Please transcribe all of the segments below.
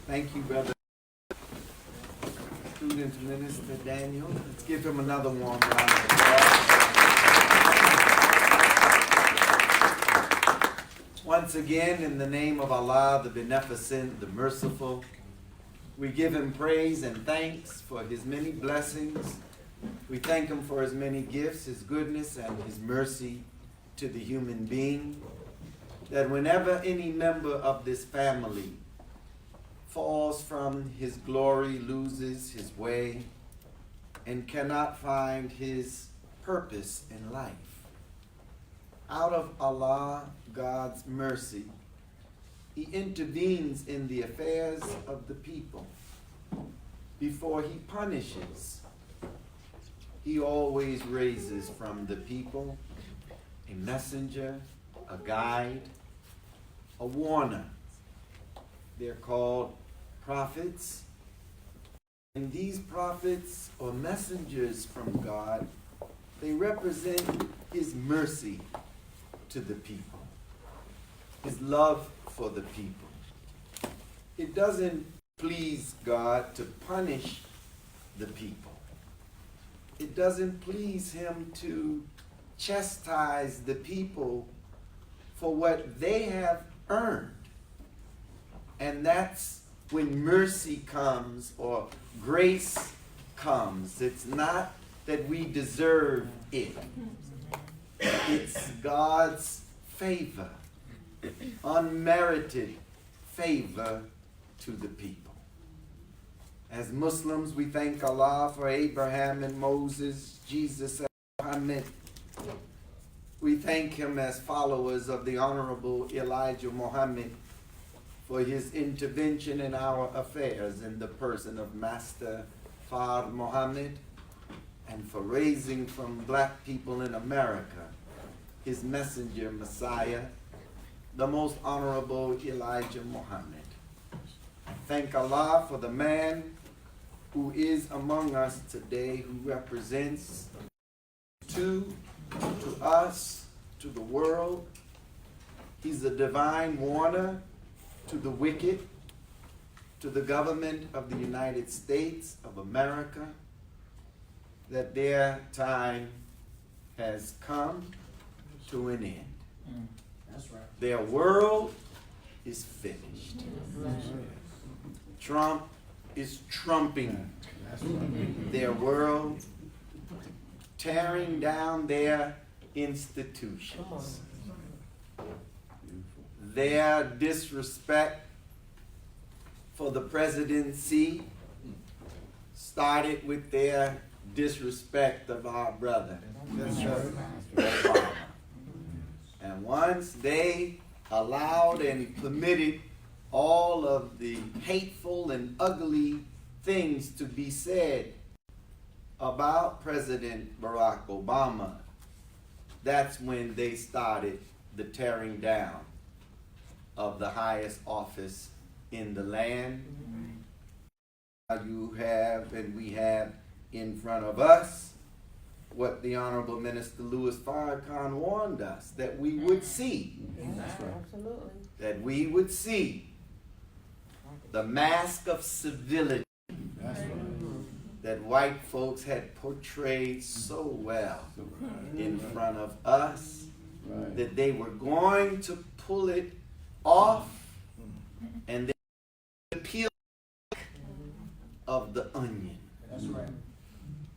Thank you, Brother Student Minister Daniel. Let's give him another warm round of applause. Once again, in the name of Allah, the Beneficent, the Merciful, we give him praise and thanks for his many blessings. We thank him for his many gifts, his goodness, and his mercy to the human being. That whenever any member of this family falls from his glory, loses his way, and cannot find his purpose in life, out of Allah, God's mercy, he intervenes in the affairs of the people. Before he punishes, he always raises from the people a messenger, a guide, a warner. They're called prophets. And these prophets or messengers from God, they represent his mercy to the people, his love for the people. It doesn't please God to punish the people. It doesn't please him to chastise the people for what they have earned. And that's when mercy comes or grace comes. It's not that we deserve it. It's God's favor, unmerited favor to the people. As Muslims, we thank Allah for Abraham and Moses, Jesus and Muhammad. We thank him as followers of the Honorable Elijah Muhammad for his intervention in our affairs in the person of Master Fard Muhammad, and for raising from black people in America his messenger, Messiah, the most Honorable Elijah Muhammad. I thank Allah for the man who is among us today, who represents to us, to the world. He's a divine warner to the wicked, to the government of the United States of America, that their time has come to an end. That's right. Their world is finished. Trump is trumping their world, tearing down their institutions. Their disrespect for the presidency started with their disrespect of our brother, Obama. And once they allowed and permitted all of the hateful and ugly things to be said about President Barack Obama, that's when they started the tearing down of the highest office in the land. You have and we have in front of us what the Honorable Minister Louis Farrakhan warned us that we would see. Absolutely. That we would see the mask of civility that white folks had portrayed so well in front of us, that they were going to pull it off, and then the peel of the onion. That's right.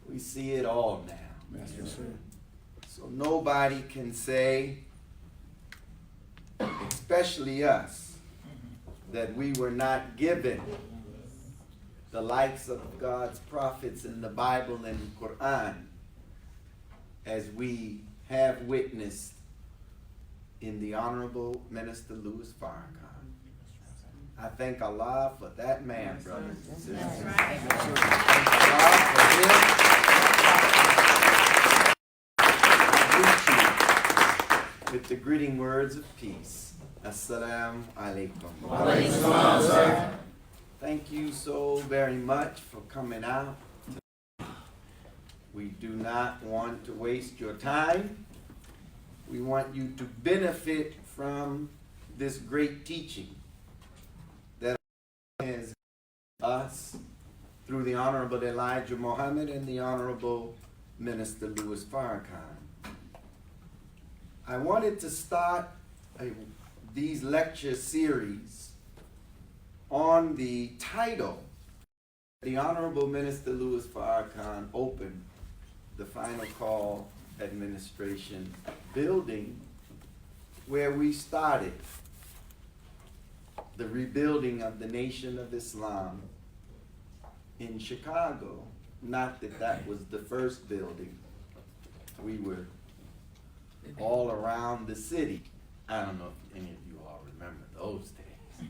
We see it all now. So nobody can say, especially us, that we were not given the likes of God's prophets in the Bible and the Quran, as we have witnessed in the Honorable Minister Louis Farrakhan. I thank Allah for that man, brothers and sisters. I thank Allah for him. I greet you with the greeting words of peace. Assalamu alaikum. Thank you so very much for coming out. We do not want to waste your time. We want you to benefit from this great teaching that has us through the Honorable Elijah Muhammad and the Honorable Minister Louis Farrakhan. I wanted to start these lecture series on the title. The Honorable Minister Louis Farrakhan opened the Final Call Administration building where we started the rebuilding of the Nation of Islam in Chicago. Not that that was the first building. We were all around the city. I don't know if any of you all remember those days,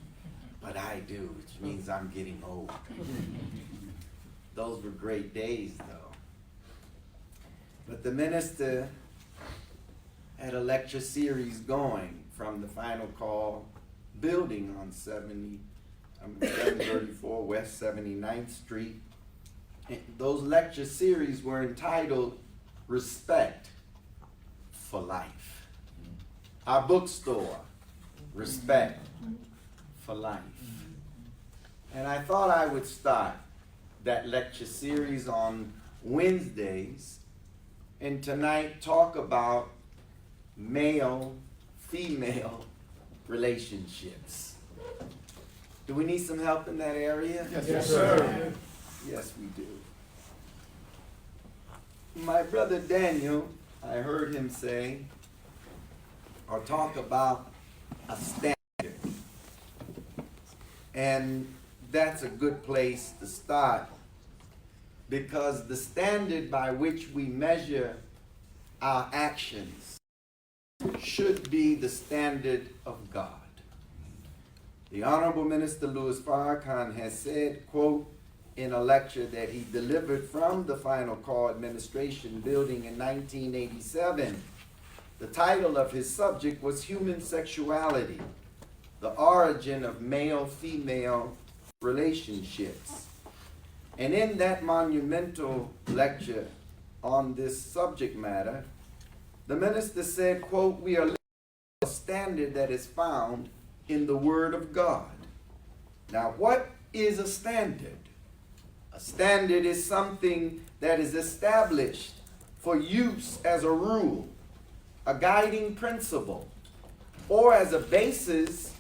but I do, which means I'm getting old. Those were great days, though. But the minister had a lecture series going from the Final Call building on 734 West 79th Street. And those lecture series were entitled Respect for Life. Our bookstore, Respect for Life. And I thought I would start that lecture series on Wednesdays and tonight talk about male-female relationships. Do we need some help in that area? Yes, sir. Yes, we do. My brother Daniel, I heard him say or talk about a standard. And that's a good place to start, because the standard by which we measure our actions should be the standard of God. The Honorable Minister Louis Farrakhan has said, quote, in a lecture that he delivered from the Final Call Administration building in 1987, the title of his subject was Human Sexuality, the Origin of Male-Female Relationships. And in that monumental lecture on this subject matter, the minister said, quote, we are living a standard that is found in the Word of God. Now, what is a standard? A standard is something that is established for use as a rule, a guiding principle, or as a basis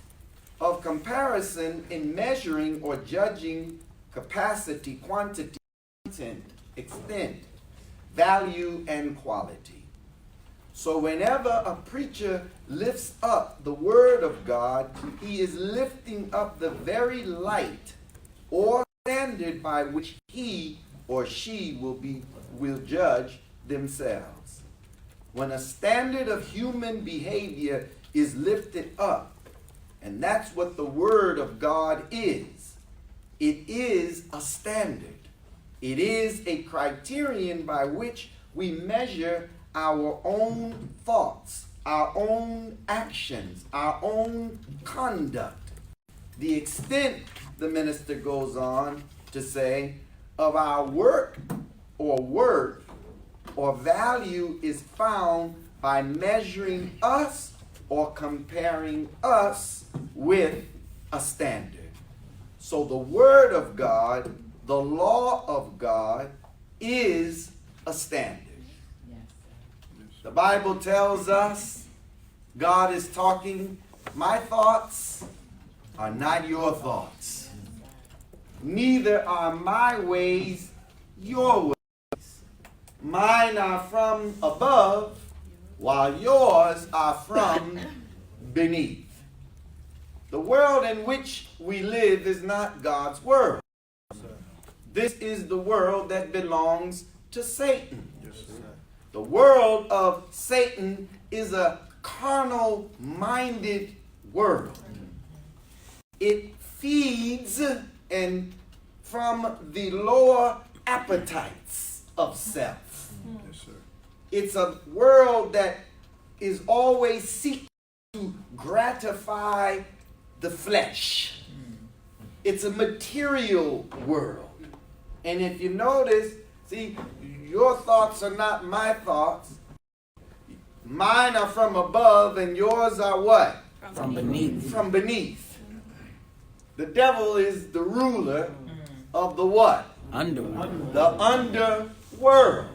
of comparison in measuring or judging capacity, quantity, content, extent, value, and quality. So whenever a preacher lifts up the Word of God, he is lifting up the very light or standard by which he or she will judge themselves. When a standard of human behavior is lifted up, and that's what the Word of God is, it is a standard. It is a criterion by which we measure our own thoughts, our own actions, our own conduct. The extent, the minister goes on to say, of our work or worth or value is found by measuring us or comparing us with a standard. So the Word of God, the law of God, is a standard. The Bible tells us, God is talking, my thoughts are not your thoughts. Neither are my ways your ways. Mine are from above, while yours are from beneath. The world in which we live is not God's world. This is the world that belongs to Satan. The world of Satan is a carnal-minded world. It feeds and from the lower appetites of self. It's a world that is always seeking to gratify the flesh. It's a material world. And if you notice, see, your thoughts are not my thoughts. Mine are from above and yours are what? From beneath. From beneath. The devil is the ruler of the what? Underworld. The underworld.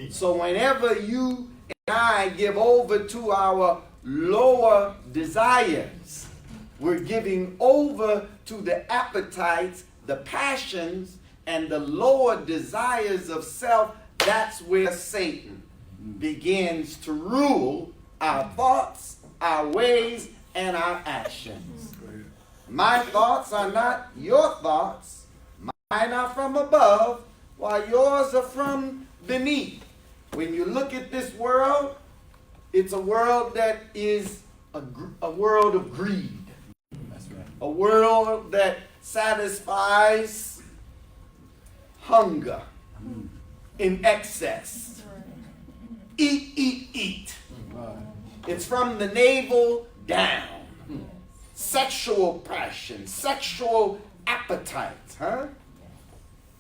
So whenever you and I give over to our lower desires, we're giving over to the appetites, the passions, and the lower desires of self. That's where Satan begins to rule our thoughts, our ways, and our actions. My thoughts are not your thoughts. Mine are from above, while yours are from beneath. When you look at this world, it's a world that is a world of greed. That's right. A world that satisfies hunger in excess. Eat, eat, eat. It's from the navel down. Sexual passion, sexual appetites,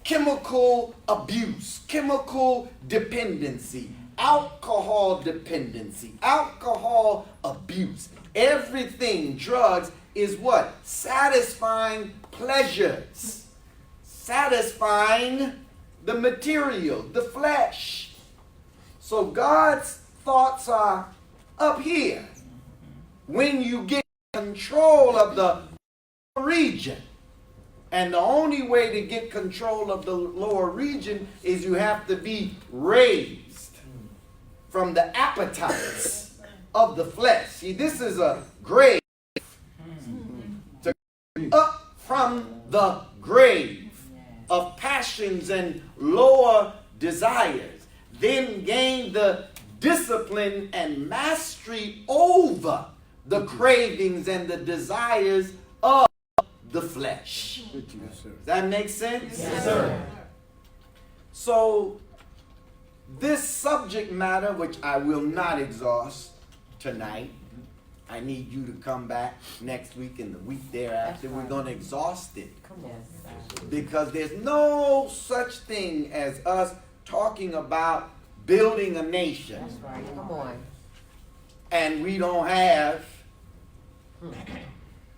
chemical abuse, chemical dependency, alcohol dependency, alcohol abuse. Everything, drugs, is what? Satisfying pleasures, satisfying the material, the flesh. So God's thoughts are up here. When you get control of the region, and the only way to get control of the lower region is you have to be raised from the appetites of the flesh. See, this is a grave. To up from the grave of passions and lower desires, then gain the discipline and mastery over the cravings and the desires of the flesh. Does that make sense? Yes, sir. So, this subject matter, which I will not exhaust tonight, I need you to come back next week and the week thereafter. We're going to exhaust it. Because there's no such thing as us talking about building a nation. That's right. Come on. And we don't have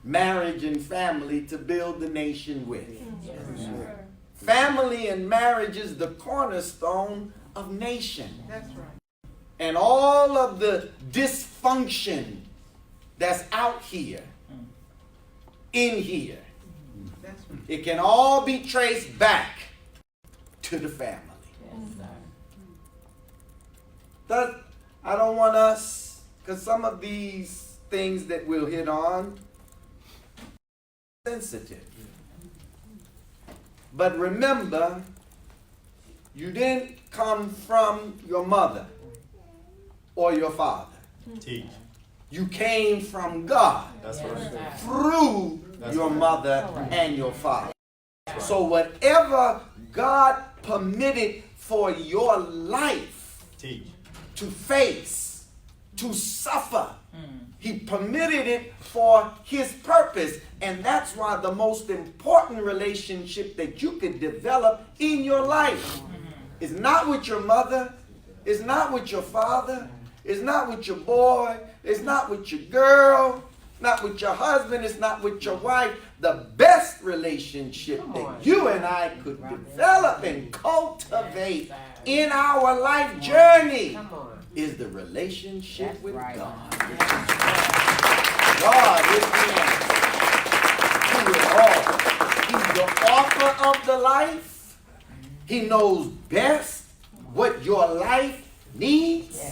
marriage and family to build the nation with. Yes. Family and marriage is the cornerstone of nation. That's right. And all of the dysfunction that's out here, in here, it can all be traced back to the family. Thus, I don't want us, because some of these things that we'll hit on, sensitive. But remember, you didn't come from your mother or your father. Teach. You came from God. That's right. Through your mother and your father. So whatever God permitted for your life Teach. to face, to suffer, He permitted it for His purpose. And that's why the most important relationship that you could develop in your life is not with your mother, is not with your father, is not with your boy, it's not with your girl, not with your husband, it's not with your wife. The best relationship that you and I could develop and cultivate in our life journey is the relationship with God. God is the answer to it all. He's the author of the life. He knows best what your life needs.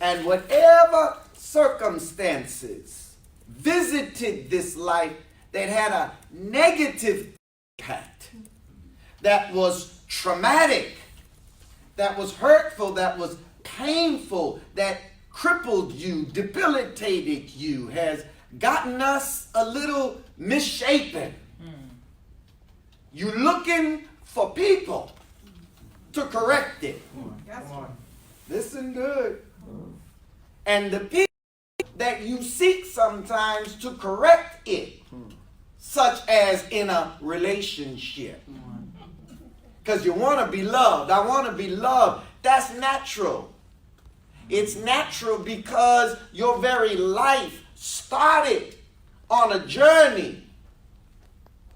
And whatever circumstances visited this life that had a negative impact, that was traumatic, that was hurtful, that was painful, that crippled you, debilitated you, has gotten us a little misshapen. You're looking for people to correct it. Listen good. And the people that you seek sometimes to correct it, such as in a relationship. Because you want to be loved. I want to be loved. That's natural. It's natural because your very life started on a journey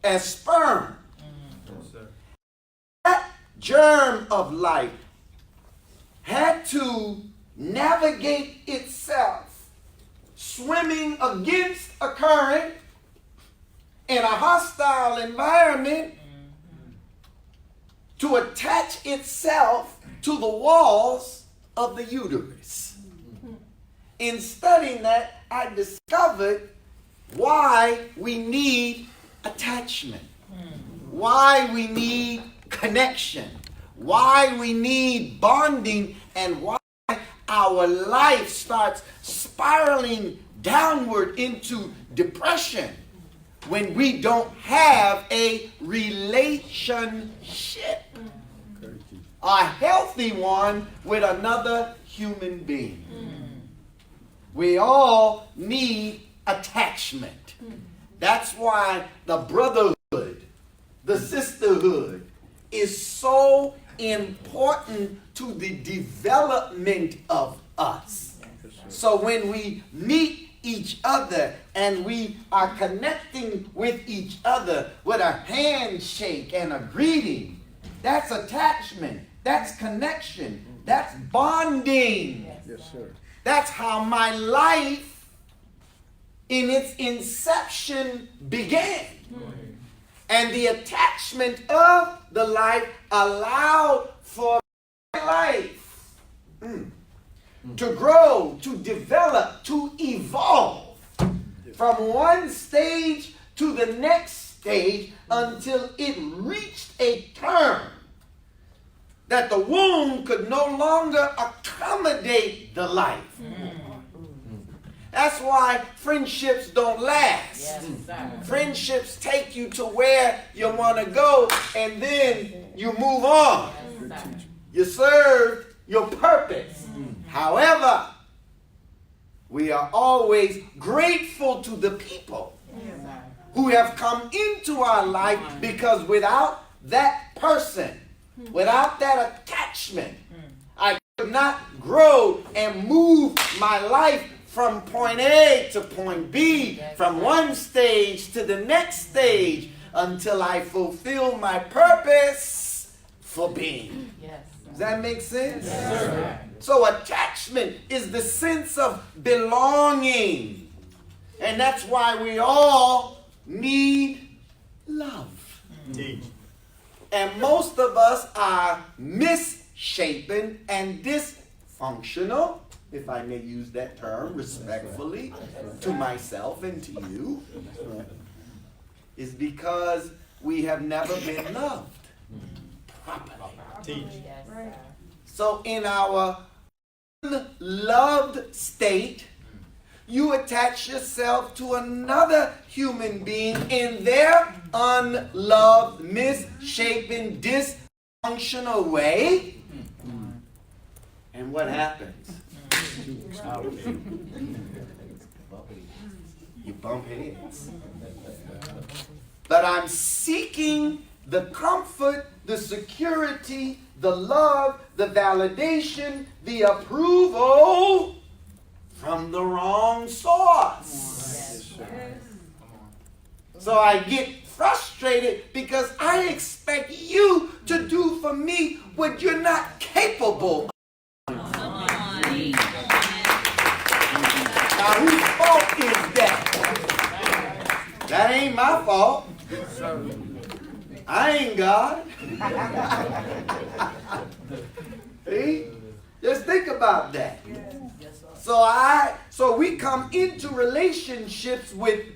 as sperm. germ of life had to navigate itself, swimming against a current in a hostile environment, to attach itself to the walls of the uterus. In studying that, I discovered why we need attachment, why we need connection, why we need bonding, and why our life starts spiraling downward into depression when we don't have a relationship, a healthy one with another human being. We all need attachment. That's why the brotherhood, the sisterhood is so important to the development of us. So when we meet each other and we are connecting with each other with a handshake and a greeting, that's attachment, that's connection, that's bonding. Yes, sir. That's how my life in its inception began. And the attachment of the life allowed for my life to grow, to develop, to evolve from one stage to the next stage until it reached a term that the womb could no longer accommodate the life. That's why friendships don't last. Yes, Friendships take you to where you want to go, and then you move on. Yes, You serve your purpose. However, we are always grateful to the people who have come into our life, because without that person, without that attachment, I could not grow and move my life from point A to point B, from one stage to the next stage, until I fulfill my purpose for being. Does that make sense? Yes, sir. So attachment is the sense of belonging. And that's why we all need love. And most of us are misshapen and dysfunctional, if I may use that term respectfully to myself and to you, is because we have never been loved properly. So in our unloved state, you attach yourself to another human being in their unloved, misshapen, dysfunctional way. And what happens? You bump heads. But I'm seeking the comfort, the security, the love, the validation, the approval from the wrong source. So I get frustrated because I expect you to do for me what you're not capable of. Now, whose fault is that? That ain't my fault. I ain't God. See? Just think about that. So we come into relationships with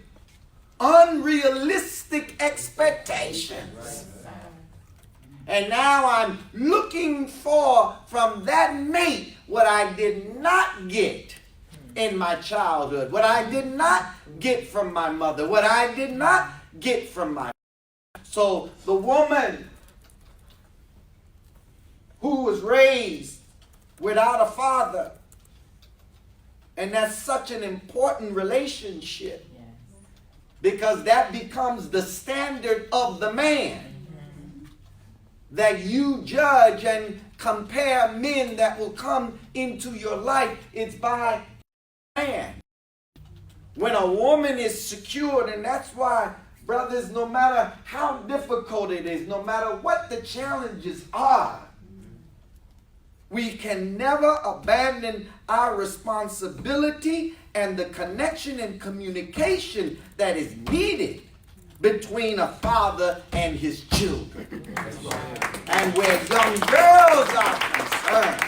unrealistic expectations. And now I'm looking for from that mate what I did not get in my childhood, what I did not get from my mother, what I did not get from my. So the woman who was raised without a father, and that's such an important relationship, because that becomes the standard of the man. That you judge and compare men that will come into your life. It's by man. When a woman is secured, and that's why brothers, no matter how difficult it is, no matter what the challenges are, we can never abandon our responsibility and the connection and communication that is needed between a father and his children. And where young girls are concerned,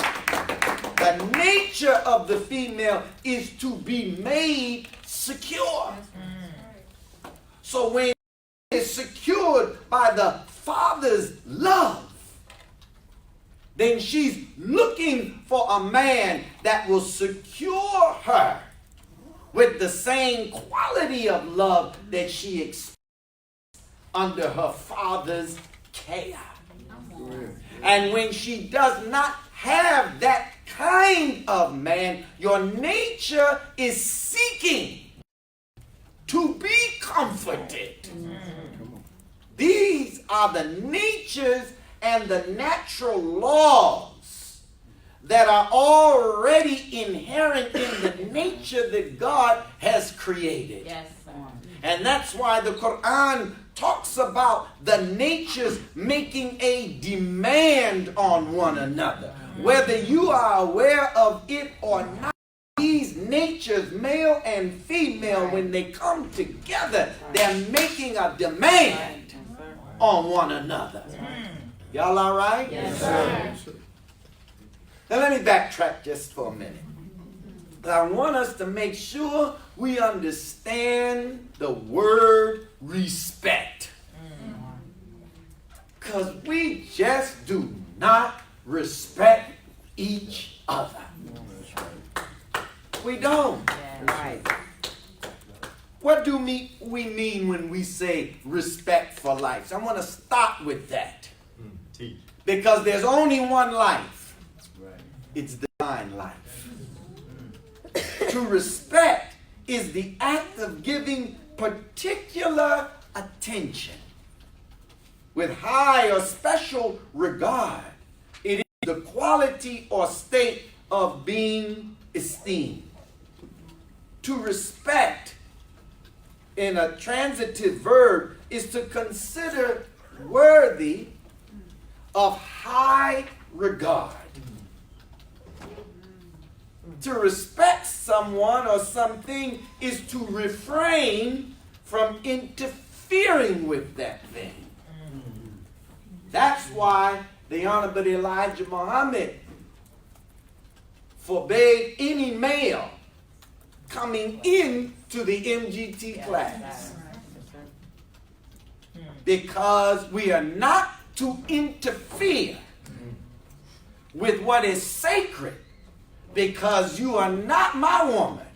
the nature of the female is to be made secure. So when it is secured by the father's love, then she's looking for a man that will secure her with the same quality of love that she expects under her father's care. And when she does not have that kind of man, your nature is seeking to be comforted. These are the natures and the natural laws that are already inherent in the nature that God has created. Yes, sir. And that's why the Quran talks about the natures making a demand on one another. Whether you are aware of it or not, these natures, male and female, when they come together, they're making a demand on one another. Y'all all right? Yes, sir. Now let me backtrack just for a minute. I want us to make sure we understand the word respect. Because we just do not respect each other. We don't. Right. What do we mean when we say respect for life? So I want to start with that. Because there's only one life. It's divine life. To respect is the act of giving particular attention with high or special regard. It is the quality or state of being esteemed. To respect in a transitive verb is to consider worthy of high regard. To respect someone or something is to refrain from interfering with that thing. That's why the Honorable Elijah Muhammad forbade any male coming into the MGT class. Because we are not to interfere with what is sacred. Because you are not my woman.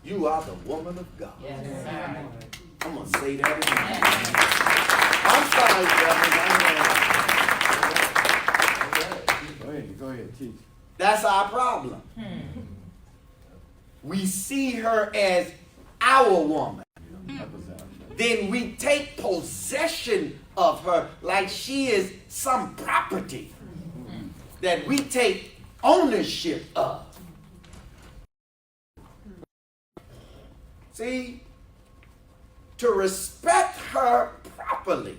You are the woman of God. Yes, sir. I'm going to say that again. I'm sorry, brother. Go ahead, teach. That's our problem. We see her as our woman. Then we take possession of her like she is some property that we take ownership of. See, to respect her properly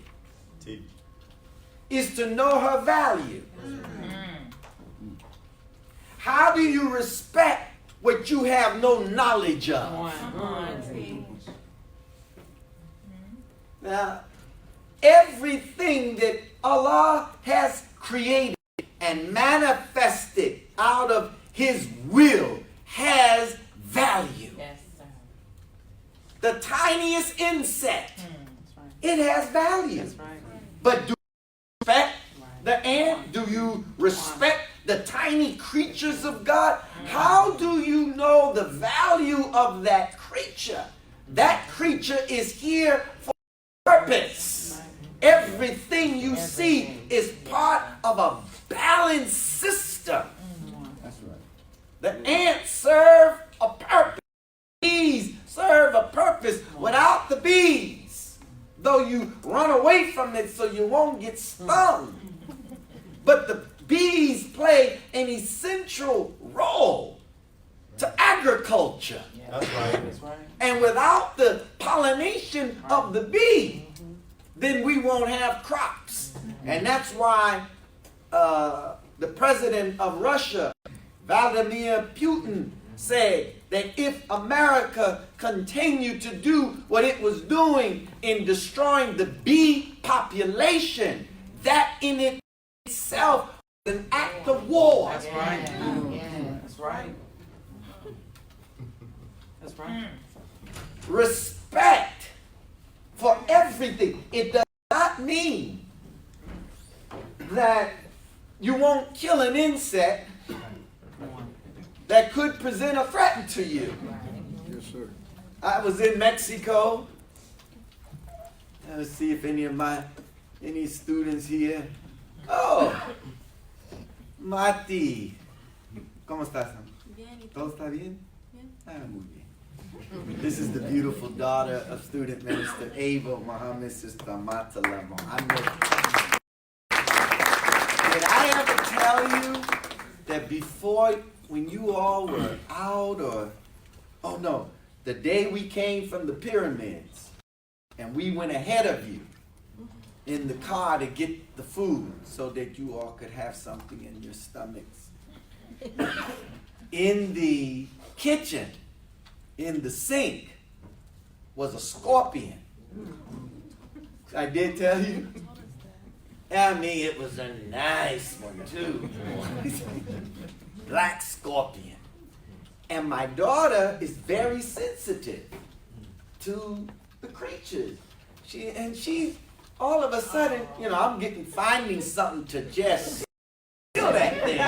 is to know her value. How do you respect what you have no knowledge of? Now, everything that Allah has created and manifested out of His will has value. Yes, sir. The tiniest insect, it has value. That's right. But do you respect the ant? Do you respect the tiny creatures of God? How do you know the value of that creature? That creature is here for a purpose. Everything you see is part of a balanced system. That's right. The ants serve a purpose. Bees serve a purpose. Without the bees, though you run away from it so you won't get stung, but the bees play an essential role to agriculture. That's right. That's right. And without the pollination of the bee, then we won't have crops. And that's why the president of Russia, Vladimir Putin, said that if America continued to do what it was doing in destroying the bee population, that in itself is an act of war. That's right. That's right. That's right. Respect for everything. It does not mean that you won't kill an insect that could present a threat to you. Yes, sir. I was in Mexico. Let's see if any students here. Oh, Mati. ¿Cómo estás? Bien, ¿y tú? ¿Todo está bien? Bien. Ah, muy bien. This is the beautiful daughter of student minister Ava Muhammad, Sister Matala Muhammad. Did I ever tell you that before, when you all were out, or, oh no, the day we came from the pyramids and we went ahead of you in the car to get the food so that you all could have something in your stomachs. In the kitchen, in the sink, was a scorpion. I did tell you? I mean, it was a nice one too. Black scorpion. And my daughter is very sensitive to the creatures. She all of a sudden, you know, I'm finding something to just kill that thing.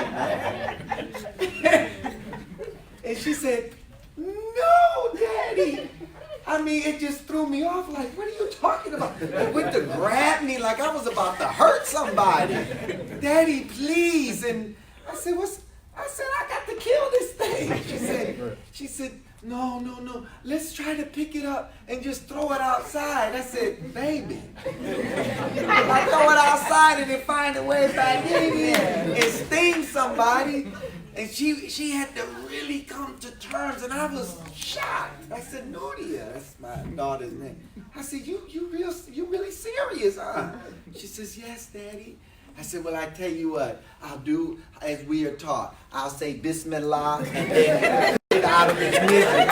And she said, "No, Daddy." I mean, it just threw me off. Like, what are you talking about? It went to grab me like I was about to hurt somebody. "Daddy, please." And I said, I got to kill this thing. She said, no, let's try to pick it up and just throw it outside. I said, baby, if I throw it outside and it find a way back in here and sting somebody. And she had to really come to terms, and I was shocked. I said, Nuria, that's my daughter's name. I said, you really serious, huh? She says, yes, Daddy. I said, well, I tell you what, I'll do as we are taught. I'll say Bismillah and then get out of its misery.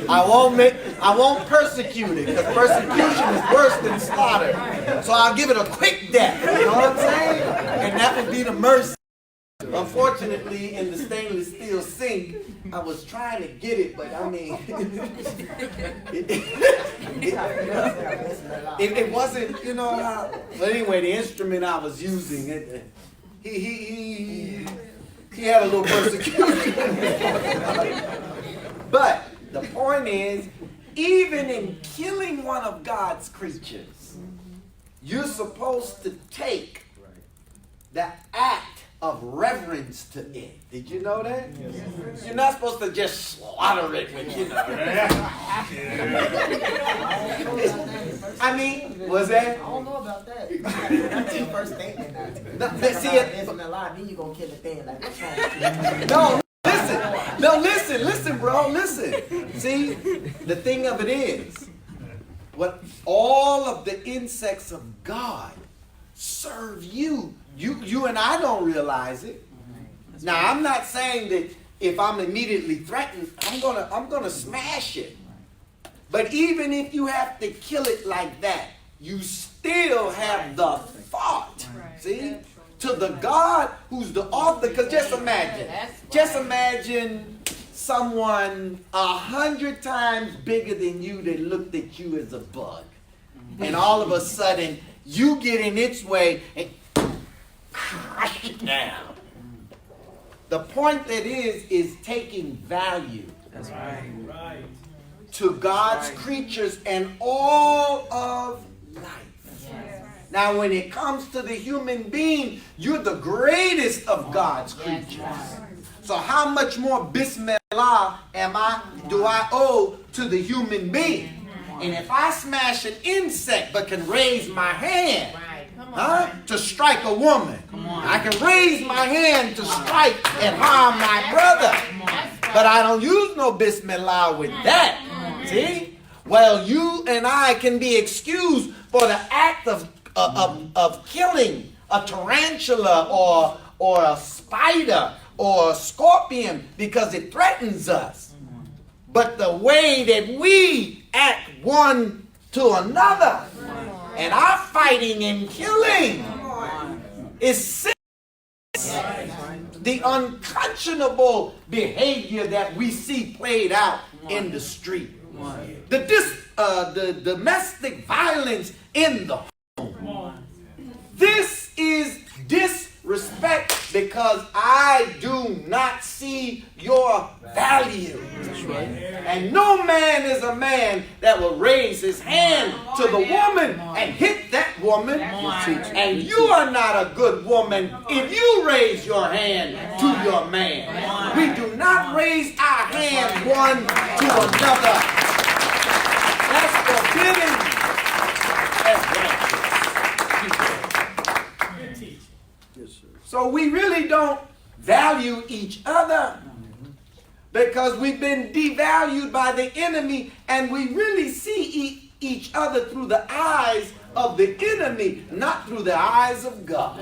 I won't persecute it, because persecution is worse than slaughter. So I'll give it a quick death. You know what I'm saying? And that would be the mercy. Unfortunately, in the stainless steel sink, I was trying to get it, but I mean, it wasn't, you know how. But anyway, the instrument I was using, he had a little persecution. But the point is, even in killing one of God's creatures, you're supposed to take the act of reverence to it. Did you know that? Yes. You're not supposed to just slaughter it with, you know. I mean, was that? I don't know about that. That's your first statement. See it. Then you're going to kill the thing. Like, what's wrong? Listen, bro, listen. See, the thing of it is, what all of the insects of God serve you. You and I don't realize it. Now, I'm not saying that if I'm immediately threatened, I'm gonna smash it. But even if you have to kill it like that, you still have the thought. See? To the God who's the author. Because just imagine someone 100 times bigger than you that looked at you as a bug. And all of a sudden, you get in its way and crush it down. The point that is taking value. That's right. To God's creatures and all of life. Yes. Now, when it comes to the human being, you're the greatest of God's creatures. So how much more Bismillah do I owe to the human being? And if I smash an insect but can raise my hand, To strike a woman. I can raise my hand to strike and harm my brother. But I don't use no bismillah with that. See? Well, you and I can be excused for the act of killing a tarantula or a spider or a scorpion because it threatens us. But the way that we act one to another and our fighting and killing is sin. The unconscionable behavior that we see played out in the street. The domestic violence in the home. This is disrespect because I do not see your value. And no man is a man that will raise his hand to the woman and hit that woman. And you are not a good woman if you raise your hand to your man. We do not raise our hand one to another. That's forbidden. So we really don't value each other because we've been devalued by the enemy, and we really see each other through the eyes of the enemy, not through the eyes of God.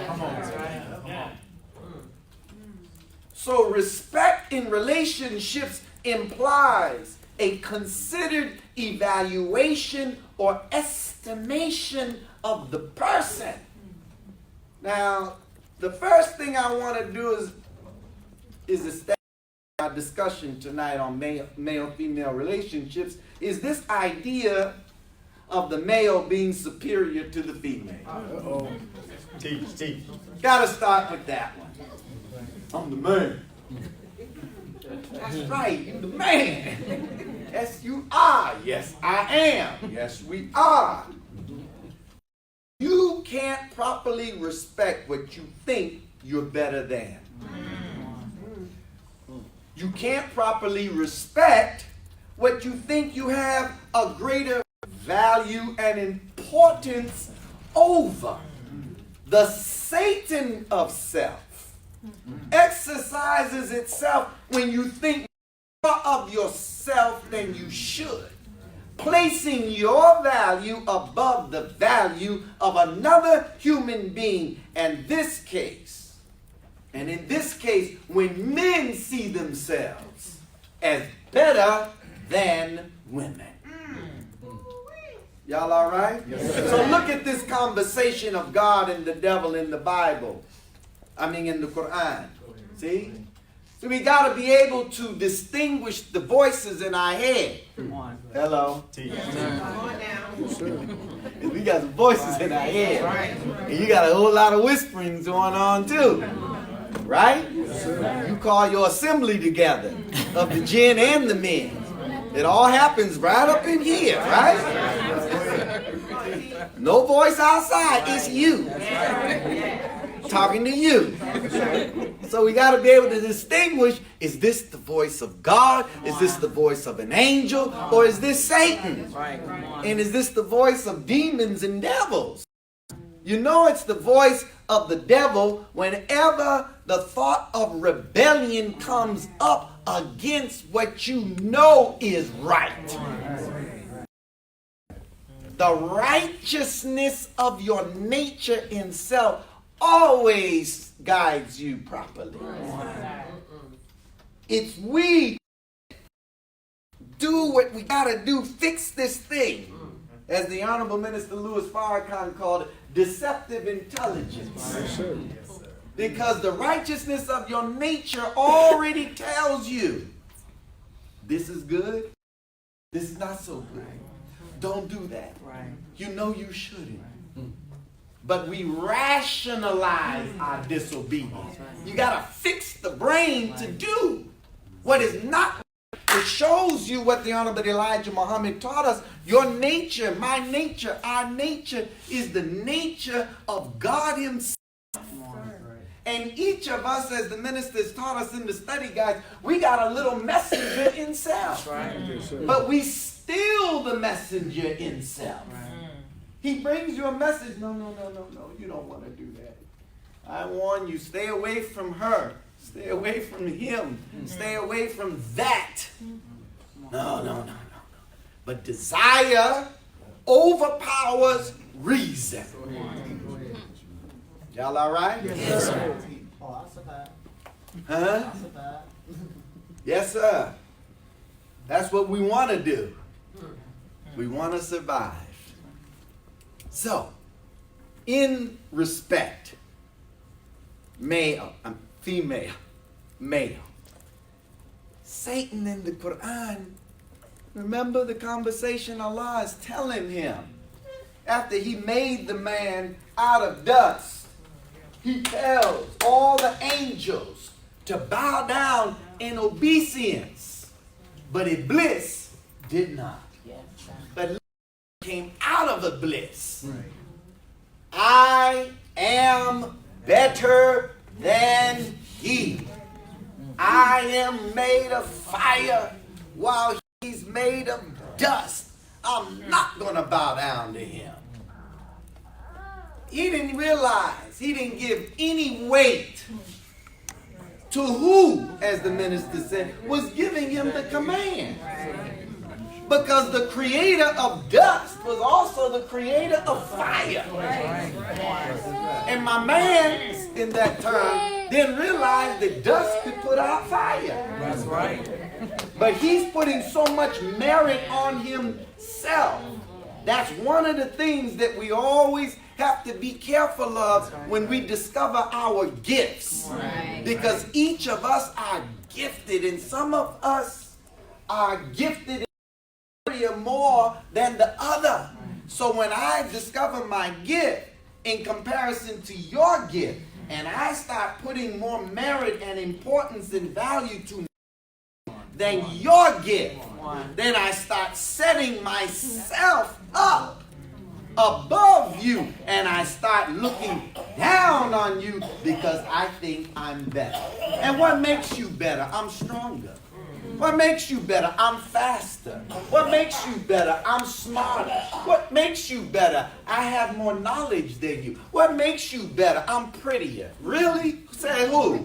So respect in relationships implies a considered evaluation or estimation of the person. Now, the first thing I want to do is establish our discussion tonight on male-female relationships is this idea of the male being superior to the female. Teach. Got to start with that one. I'm the man. That's right, you're the man. Yes, you are. Yes, I am. Yes, we are. You can't properly respect what you think you're better than. You can't properly respect what you think you have a greater value and importance over. The Satan of self exercises itself when you think more of yourself than you should, placing your value above the value of another human being. And in this case, when men see themselves as better than women. Y'all all right? Yes, sir. So look at this conversation of God and the devil in the Bible. In the Quran. See? So we got to be able to distinguish the voices in our head. Hello. Teach. We got some voices in our head. And you got a whole lot of whisperings going on too. Right? You call your assembly together of the jinn and the men. It all happens right up in here, right? No voice outside. It's you. Talking to you. So we got to be able to distinguish, is this the voice of God? Is this the voice of an angel? Or is this Satan? And is this the voice of demons and devils? You know it's the voice of the devil whenever the thought of rebellion comes up against what you know is right. The righteousness of your nature in self always guides you properly. It's we do what we gotta do, fix this thing. As the Honorable Minister Louis Farrakhan called it, deceptive intelligence. Yes, sir. Because the righteousness of your nature already tells you, this is good, this is not so good. Don't do that. You know you shouldn't. But we rationalize our disobedience. You got to fix the brain to do what is not. It shows you what the Honorable Elijah Muhammad taught us. Your nature, my nature, our nature is the nature of God himself. And each of us, as the ministers taught us in the study guides, we got a little messenger in self. But we steal the messenger in self. He brings you a message. No, you don't want to do that. I warn you, stay away from her. Stay away from him. Stay away from that. No. But desire overpowers reason. Y'all all right? Yes, sir. Oh, I survived. Huh? I survived. Yes, sir. That's what we want to do. We want to survive. So, in respect, female, male. Satan in the Quran, remember the conversation Allah is telling him. After he made the man out of dust, he tells all the angels to bow down in obeisance. But Iblis did not. But came out of Iblis. I am better than he. I am made of fire while he's made of dust. I'm not going to bow down to him. He didn't realize, he didn't give any weight to who, as the minister said, was giving him the command. Because the creator of dust was also the creator of fire. And my man, in that term, didn't realize that dust could put out fire. That's right. But he's putting so much merit on himself. That's one of the things that we always have to be careful of when we discover our gifts. Because each of us are gifted, and some of us are gifted more than the other. So when I discover my gift in comparison to your gift, and I start putting more merit and importance and value to than your gift, then I start setting myself up above you, and I start looking down on you because I think I'm better. And what makes you better? I'm stronger. What makes you better? I'm faster. What makes you better? I'm smarter. What makes you better? I have more knowledge than you. What makes you better? I'm prettier. Really? Say who?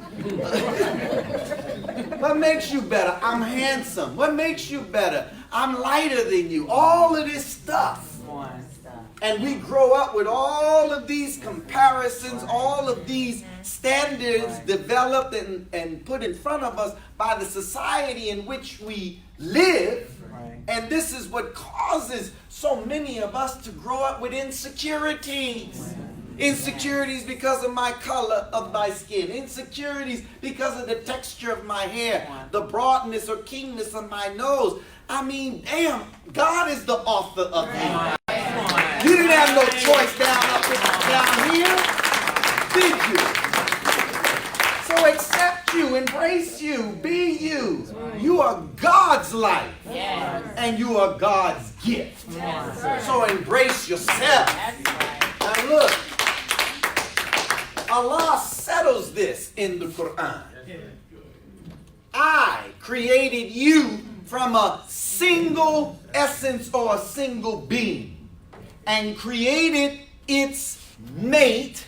What makes you better? I'm handsome. What makes you better? I'm lighter than you. All of this stuff. And we grow up with all of these comparisons, all of these standards developed and put in front of us by the society in which we live. And this is what causes so many of us to grow up with insecurities. Insecurities because of my color of my skin. Insecurities because of the texture of my hair, the broadness or keenness of my nose. I mean, damn, God is the author of me. You didn't have no choice down here, did you? So accept you, embrace you, be you. You are God's life, and you are God's gift. So embrace yourself. Now look, Allah settles this in the Quran. I created you from a single essence or a single being, and created its mate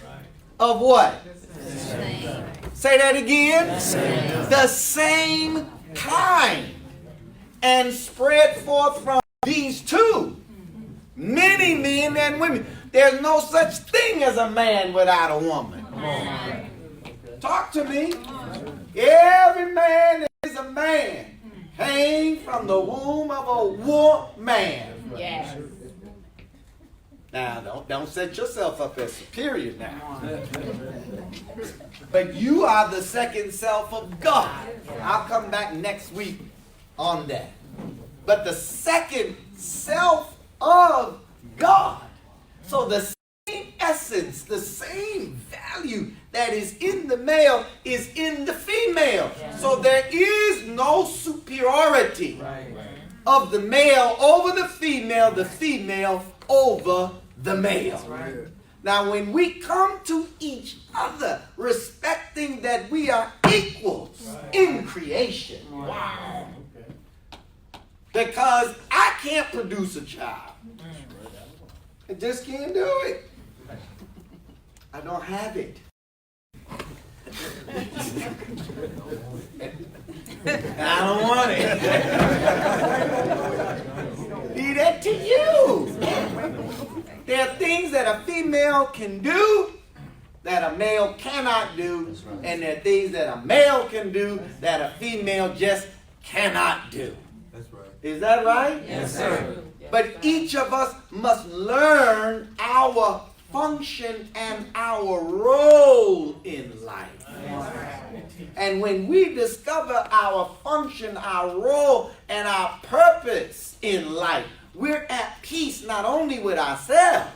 of what? Same. Say that again. Same. The same kind. And spread forth from these two many men and women. There's no such thing as a man without a woman. Talk to me. Every man is a man. Came from the womb of a woman. Yes. Now, don't set yourself up as superior now. But you are the second self of God. I'll come back next week on that. But the second self of God. So the same essence, the same value that is in the male is in the female. So there is no superiority of the male over the female over the male. Now, when we come to each other, respecting that we are equals in creation, because I can't produce a child. I just can't do it. I don't have it. I don't want it. Leave that to you. There are things that a female can do that a male cannot do, and there are things that a male can do that a female just cannot do. That's right. Is that right? Yes, sir. But each of us must learn our function and our role in life. And when we discover our function, our role, and our purpose in life, we're at peace not only with ourselves,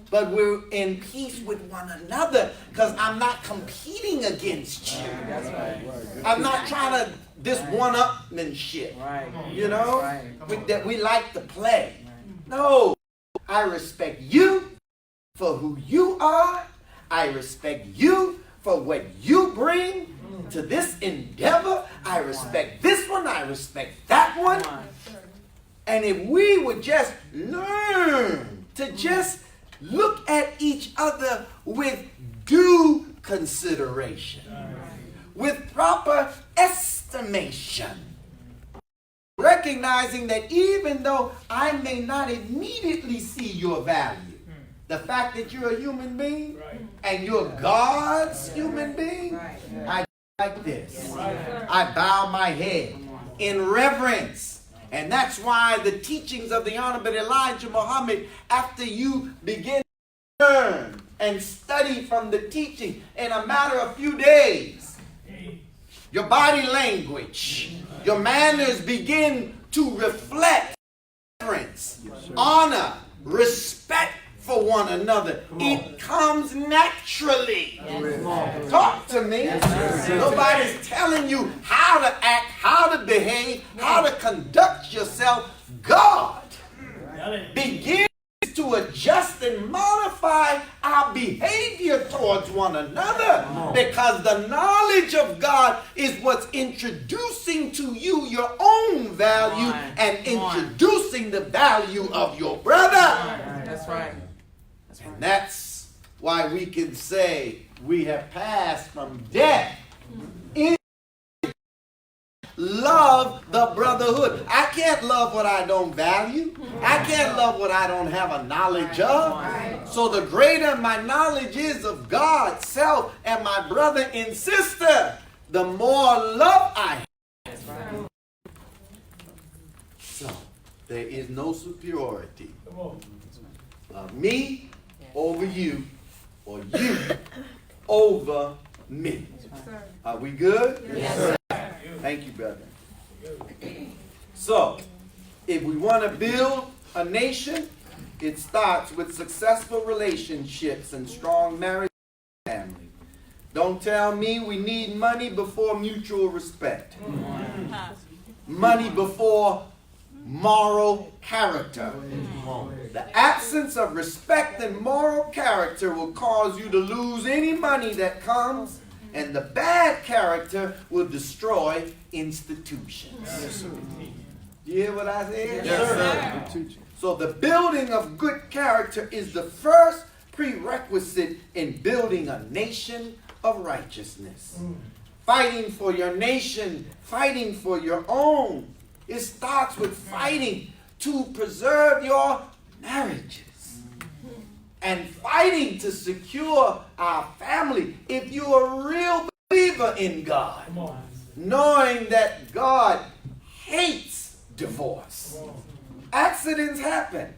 but we're in peace with one another, because I'm not competing against you. That's right. I'm not trying to this one-upmanship, Right. you know, Right. that we like to play. No, I respect you for who you are. I respect you for what you bring to this endeavor. I respect this one. I respect that one. And if we would just learn to just look at each other with due consideration, with proper estimation, recognizing that even though I may not immediately see your value, the fact that you're a human being and you're God's human being, I do like this. I bow my head in reverence. And that's why the teachings of the Honorable Elijah Muhammad, after you begin to learn and study from the teaching in a matter of few days, your body language, your manners begin to reflect reverence, honor, respect for one another. It comes naturally. Talk to me. Nobody's telling you how to act, how to behave, how to conduct yourself. God begins to adjust and modify our behavior towards one another, because the knowledge of God is what's introducing to you your own value and introducing the value of your brother. That's right. And that's why we can say we have passed from death into love the brotherhood. I can't love what I don't value. I can't love what I don't have a knowledge of. So the greater my knowledge is of God, self, and my brother and sister, the more love I have. So there is no superiority of me over you, or you over me. Are we good? Yes, sir. Thank you, brother. So, if we want to build a nation, it starts with successful relationships and strong marriage and family. Don't tell me we need money before mutual respect. Money before moral character. The absence of respect and moral character will cause you to lose any money that comes, and the bad character will destroy institutions. You hear what I said? Yes, sir. So the building of good character is the first prerequisite in building a nation of righteousness. Fighting for your nation, fighting for your own. It starts with fighting to preserve your marriages and fighting to secure our family. If you're a real believer in God, knowing that God hates divorce. Accidents happen.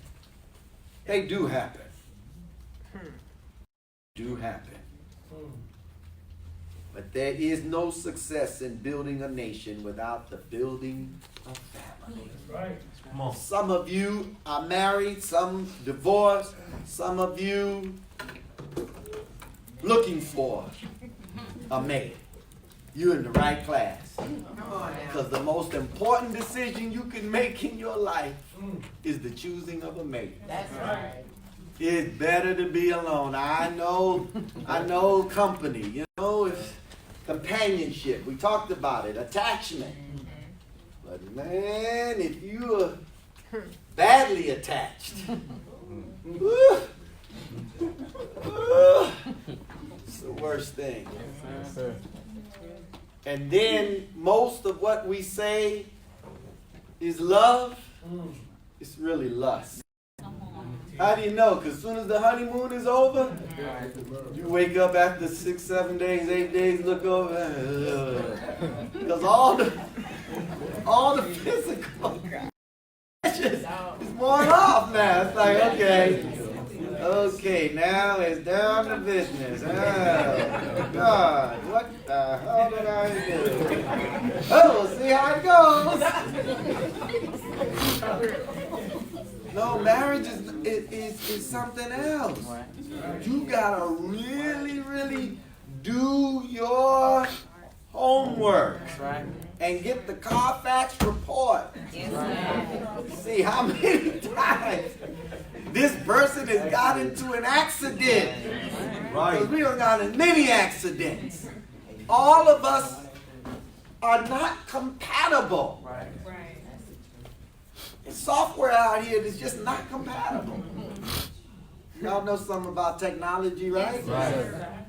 They do happen. Do happen. But there is no success in building a nation without the building of family. Come on. Some of you are married, some divorced, some of you looking for a mate. You're in the right class. Because the most important decision you can make in your life is the choosing of a mate. That's right. It's better to be alone. I know company, you know, it's companionship. We talked about it, attachment. But man, if you are badly attached, Woo. Woo. It's the worst thing. Yes, sir. And then most of what we say is love. It's really lust. How do you know? Because as soon as the honeymoon is over, you wake up after 6, 7 days, 8 days, look over. Because all the physical is worn off now. It's like, okay, now it's down to business. Oh, God, what the hell did I do? Oh, we'll see how it goes. No, marriage is something else. You gotta really, really do your homework and get the Carfax report. See how many times this person has got into an accident. Because we done got in many accidents. All of us are not compatible. There's software out here that's just not compatible. Y'all know something about technology, right?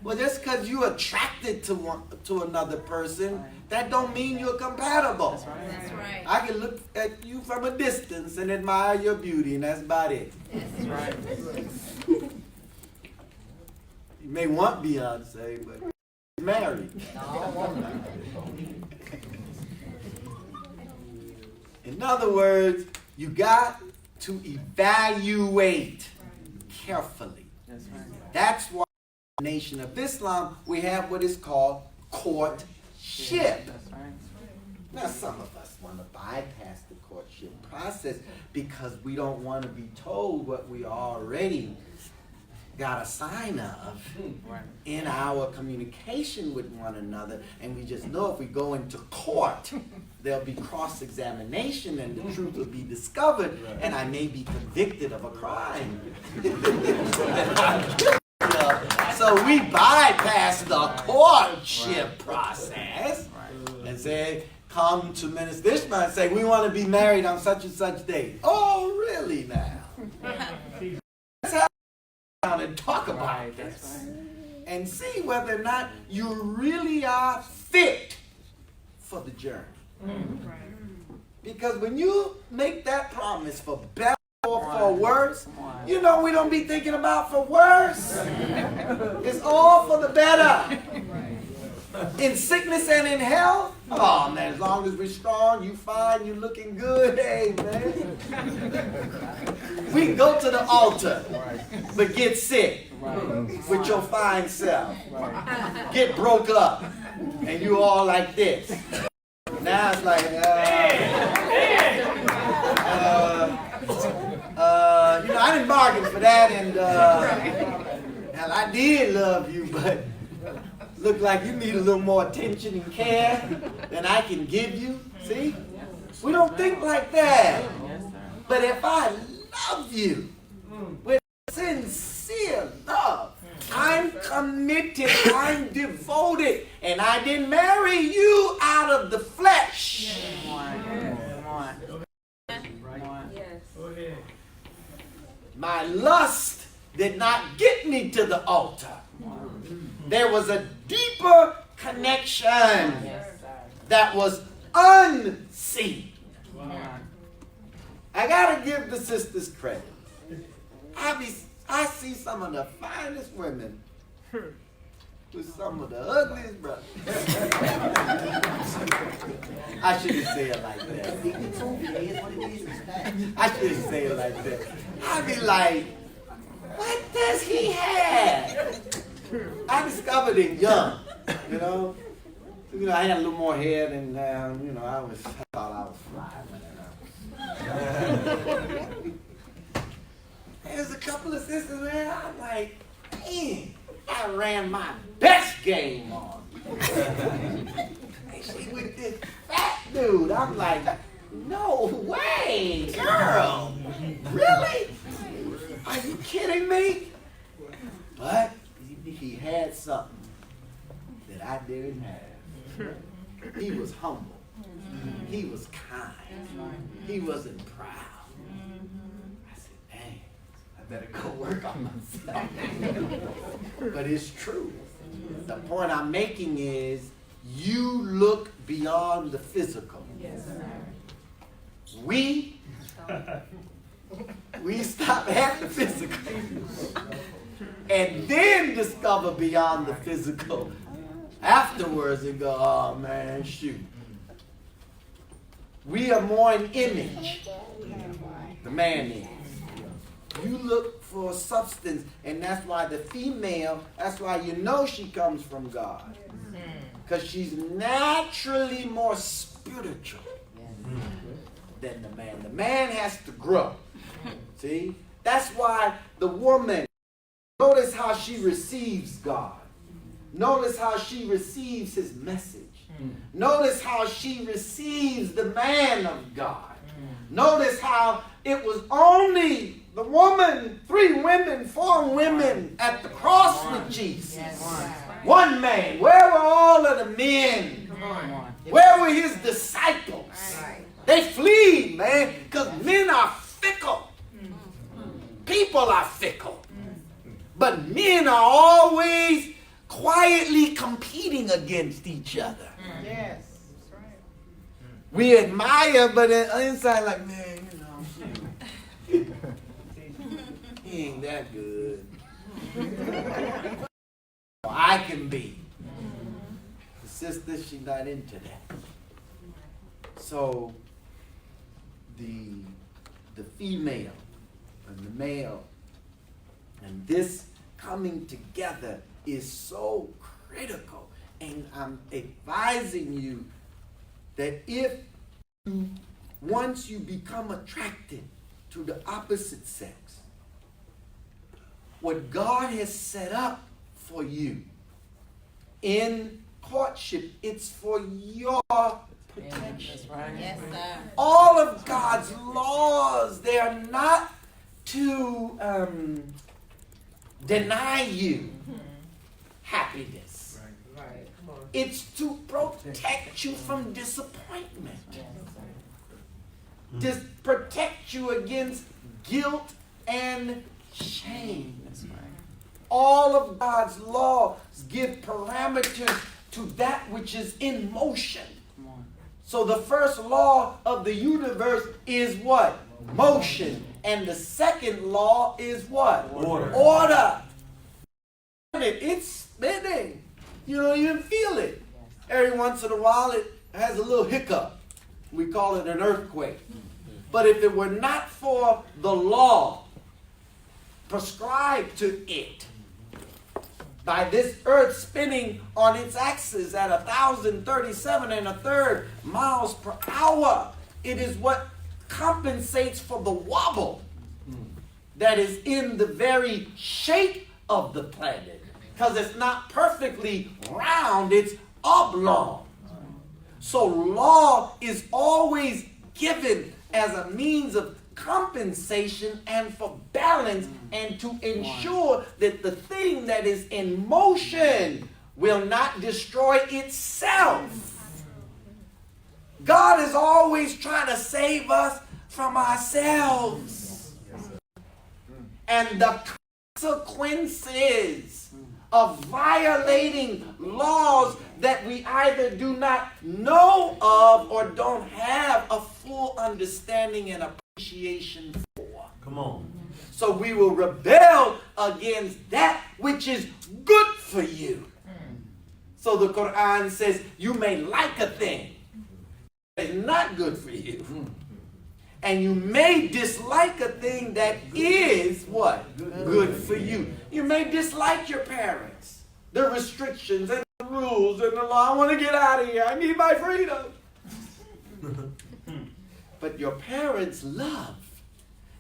Well, just because you're attracted to another person, that don't mean you're compatible. That's right. I can look at you from a distance and admire your beauty, and that's about it. That's right. You may want Beyonce, but you're married. In other words, you got to evaluate carefully. That's why in the Nation of Islam we have what is called courtship. Now some of us want to bypass the courtship process because we don't want to be told what we already got a sign of in our communication with one another, and we just know if we go into court there'll be cross-examination and the truth will be discovered, and I may be convicted of a crime. So we bypass the courtship process and say, come to Minister Ishmael and say, we want to be married on such and such date. Oh, really now? Let's have down and talk about this and see whether or not you really are fit for the journey. Because when you make that promise for better or for worse, you know we don't be thinking about for worse. It's all for the better. In sickness and in health, oh man, as long as we're strong, you fine, you looking good, hey man. We can go to the altar, but get sick with your fine self. Get broke up, and you all like this. Now it's like, I didn't bargain for that, and hell, I did love you, but look like you need a little more attention and care than I can give you. See? We don't think like that. But if I love you with sincere love, I'm committed, I'm devoted, and I didn't marry you out of the flesh. My lust did not get me to the altar. There was a deeper connection that was unseen. I gotta give the sisters credit. I see some of the finest women with some of the ugliest brothers. I shouldn't say it like that. I shouldn't say it like that. I'd be like, what does he have? I discovered it young, you know. I had a little more hair than, I thought I was fly. There's a couple of sisters, man, I'm like, man, I ran my best game on. And she with this fat dude. I'm like, no way, girl. Really? Are you kidding me? But he had something that I didn't have. He was humble. He was kind. He wasn't proud. I said, dang, I better go work on myself. But it's true. The point I'm making is you look beyond the physical. Yes, sir. We stop at the physical and then discover beyond the physical afterwards and go, oh man, shoot. We are more an image. The man is. You look for substance, and that's why the female, that's why you know she comes from God. Because she's naturally more spiritual than the man. The man has to grow. See? That's why the woman, notice how she receives God. Notice how she receives his message. Notice how she receives the man of God. Notice how it was only the woman, 3 women, 4 women at the cross with Jesus. One man. Where were all of the men? Where were his disciples? They flee, man, because men are fickle. People are fickle. But men are always quietly competing against each other. Yes. We admire, but inside like, man, you know, he ain't that good. I can be. The sister, she's not into that. So the female and the male and this coming together is so critical. And I'm advising you that once you become attracted to the opposite sex, what God has set up for you in courtship, it's for your protection. That's right. Yes, sir. All of God's laws, they are not to deny you happiness. Right. Come on. It's to protect you from disappointment. To protect you against guilt and shame. That's right. All of God's laws give parameters to that which is in motion. Come on. So the first law of the universe is what? Motion. And the second law is what? Order. Order. It's spinning. You don't even feel it. Every once in a while it has a little hiccup. We call it an earthquake. But if it were not for the law prescribed to it, by this earth spinning on its axis at 1,037 1/3 miles per hour, it is what compensates for the wobble that is in the very shape of the planet. Because it's not perfectly round, it's oblong. So law is always given as a means of compensation and for balance and to ensure that the thing that is in motion will not destroy itself. God is always trying to save us from ourselves. And the consequences of violating laws that we either do not know of or don't have a full understanding and appreciation for. Come on. So we will rebel against that which is good for you. So the Quran says you may like a thing that is not good for you. And you may dislike a thing that is what? Good for you. You may dislike your parents, the restrictions and the rules and the law. I want to get out of here. I need my freedom. But your parents' love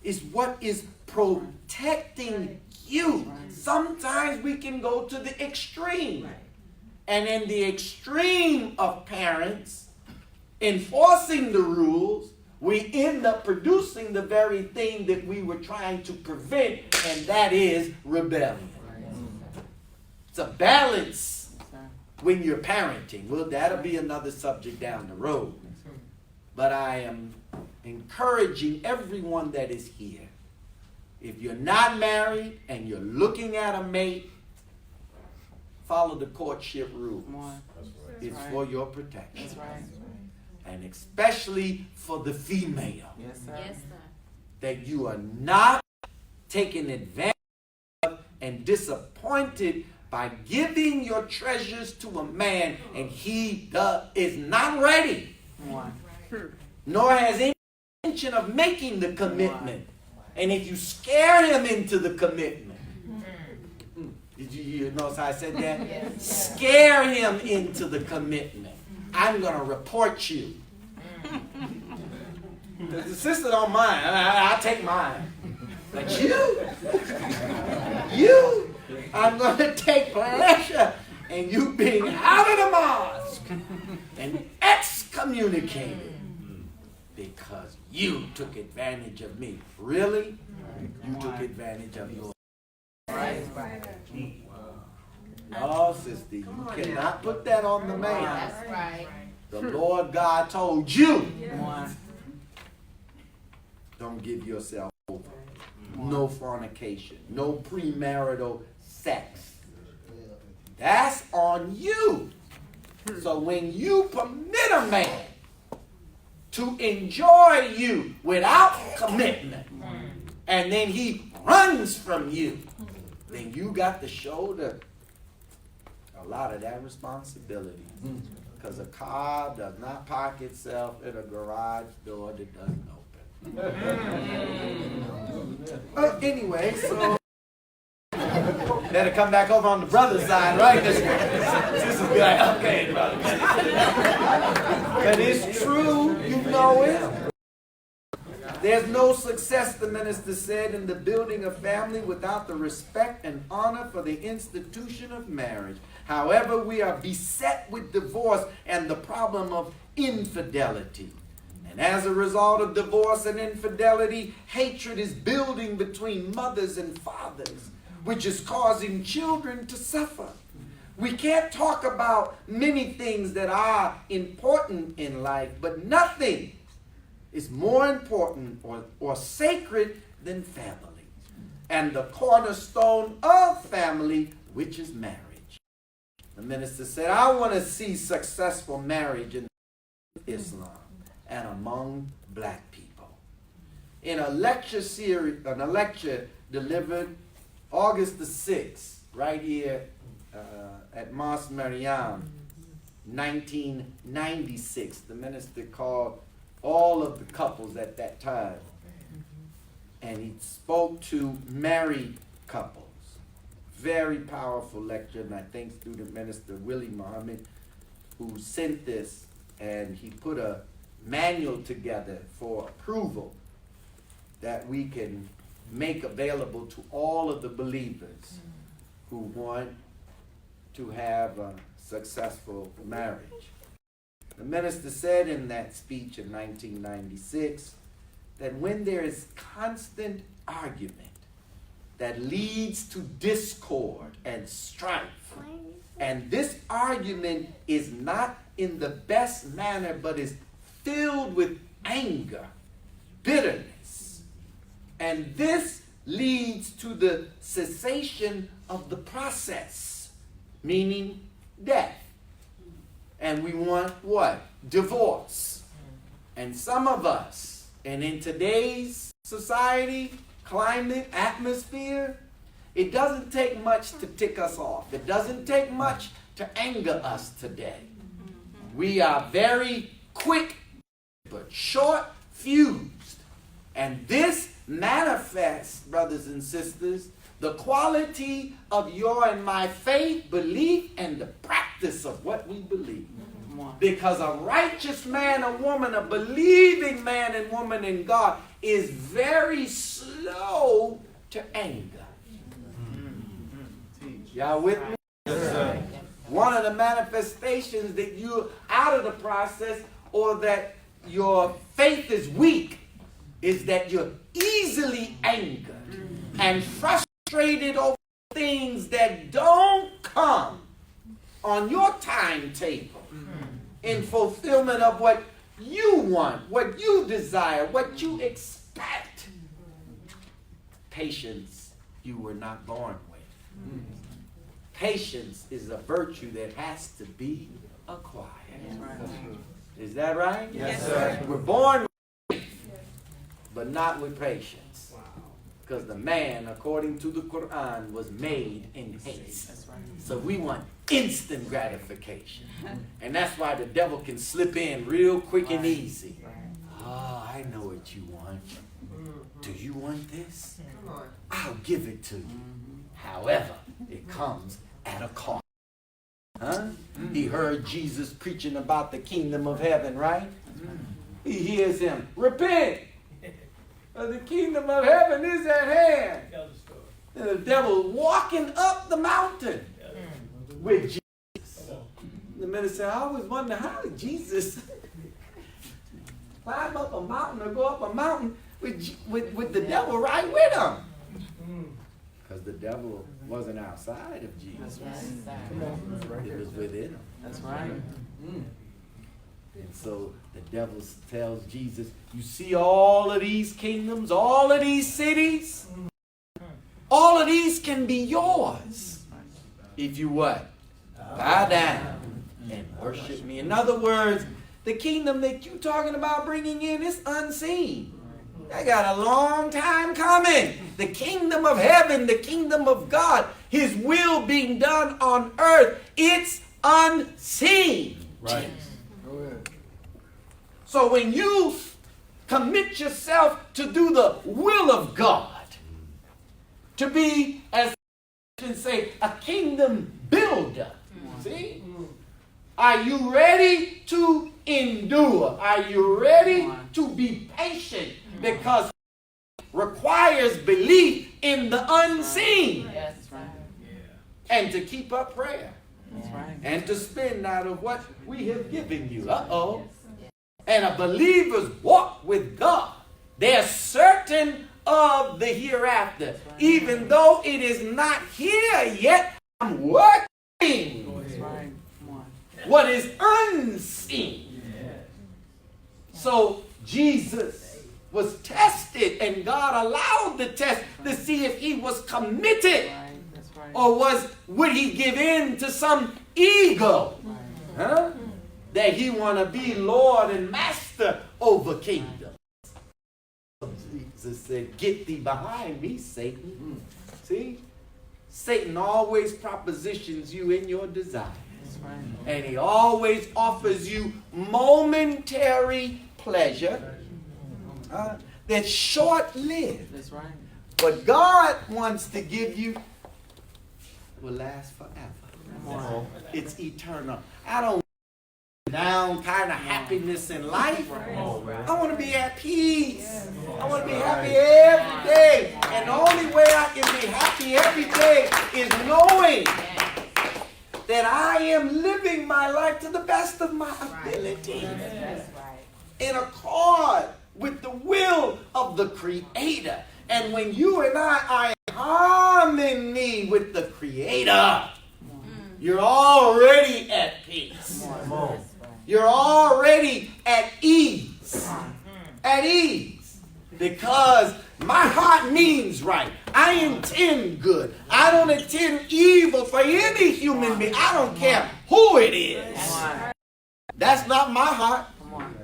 is what is protecting you. Sometimes we can go to the extreme. And in the extreme of parents enforcing the rules, we end up producing the very thing that we were trying to prevent, and that is rebellion. It's a balance when you're parenting. Well, that'll be another subject down the road. But I am encouraging everyone that is here If you're not married and you're looking at a mate, follow the courtship rules. Come on. It's right. for your protection. That's right. And especially for the female. Yes, sir. Yes, sir. That you are not taken advantage of and disappointed by giving your treasures to a man and he is not ready, Come on. nor has any intention of making the commitment. And if you scare him into the commitment, did you notice how I said that? Yes. Scare him into the commitment. I'm going to report you. The sister don't mind. I'll take mine. But you, I'm going to take pleasure in you being out of the mosque and excommunicated because you took advantage of me. Really? You took advantage of yours. Right. No, sister, you cannot put that on the man. That's right. The Lord God told you, Come on. don't give yourself over. No fornication. No premarital sex. That's on you. So when you permit a man to enjoy you without commitment, and then he runs from you, then you got to shoulder a lot of that responsibility. Because a car does not park itself in a garage door that doesn't open. Anyway, so better come back over on the brother side, right? This is good. Okay, brother. But it's true, you know it. There's no success, the minister said, in the building of family without the respect and honor for the institution of marriage. However, we are beset with divorce and the problem of infidelity. And as a result of divorce and infidelity, hatred is building between mothers and fathers, which is causing children to suffer. We can't talk about many things that are important in life, but nothing is more important or sacred than family, and the cornerstone of family, which is marriage. The minister said, I want to see successful marriage in Islam and among black people. In a lecture series, a lecture delivered August the 6th, right here at Mosque Mariam, 1996, the minister called all of the couples at that time, and he spoke to married couples. Very powerful lecture, and I thank Student Minister Willie Muhammad, who sent this, and he put a manual together for approval that we can make available to all of the believers who want to have a successful marriage. The minister said in that speech in 1996 that when there is constant argument that leads to discord and strife, and this argument is not in the best manner but is filled with anger, bitterness, and this leads to the cessation of the process, meaning death. And we want what? Divorce. And some of us, and in today's society, climate, atmosphere, it doesn't take much to tick us off. It doesn't take much to anger us today. We are very quick but short-fused. And this manifests, brothers and sisters, the quality of your and my faith, belief, and the practice of what we believe. Because a righteous man or woman, a believing man and woman in God, is very slow to anger. Y'all with me? Yes, one of the manifestations that you're out of the process or that your faith is weak is that you're easily angered and frustrated over things that don't come on your timetable in fulfillment of what you want, what you desire, what you expect. patience you were not born with. Patience is a virtue that has to be acquired. Is that right? Yes, sir. We're born with faith, but not with patience. Because the man, according to the Quran, was made in haste. So we want instant gratification. And that's why the devil can slip in real quick and easy. Oh, I know what you want. Do you want this? I'll give it to you. However, it comes at a cost. Huh? He heard Jesus preaching about the kingdom of heaven, right? He hears him, repent, for the kingdom of heaven is at hand. And the devil walking up the mountain with Jesus. The minister said, I always wonder, how did Jesus climb up a mountain or go up a mountain with the devil right with him? Because the devil wasn't outside of Jesus. It was within him. That's right. And so the devil tells Jesus, you see all of these kingdoms, all of these cities, all of these can be yours if you what? Bow down and worship me. In other words, the kingdom that you're talking about bringing in is unseen. I got a long time coming. The kingdom of heaven, the kingdom of God, his will being done on earth, it's unseen. Right. So when you commit yourself to do the will of God, to be, as I say, a kingdom builder, see? Are you ready to endure? Are you ready to be patient? Because it requires belief in the unseen. Yes, that's right. And to keep up prayer. That's right. And to spend out of what we have given you. Uh-oh. And a believer's walk with God, they're certain of the hereafter. Even though it is not here yet, I'm working That's right. Come on. what is unseen. So Jesus was tested, and God allowed the test to see if he was committed, Right. That's right. or would he give in to some ego, huh? That he want to be Lord and Master over kingdom. Jesus said, get thee behind me, Satan. See? Satan always propositions you in your desires. That's right. And he always offers you momentary pleasure that's short-lived. That's right. But God wants to give you will last forever. Come on. It's eternal. I don't want down kind of happiness in life. I want to be at peace. I want to be happy every day. And the only way I can be happy every day is knowing that I am living my life to the best of my ability, in accord with the will of the Creator. And when you and I are in harmony with the Creator, you're already at peace. You're already at ease. At ease. Because my heart means right. I intend good. I don't intend evil for any human being. I don't care who it is. That's not my heart. Come on.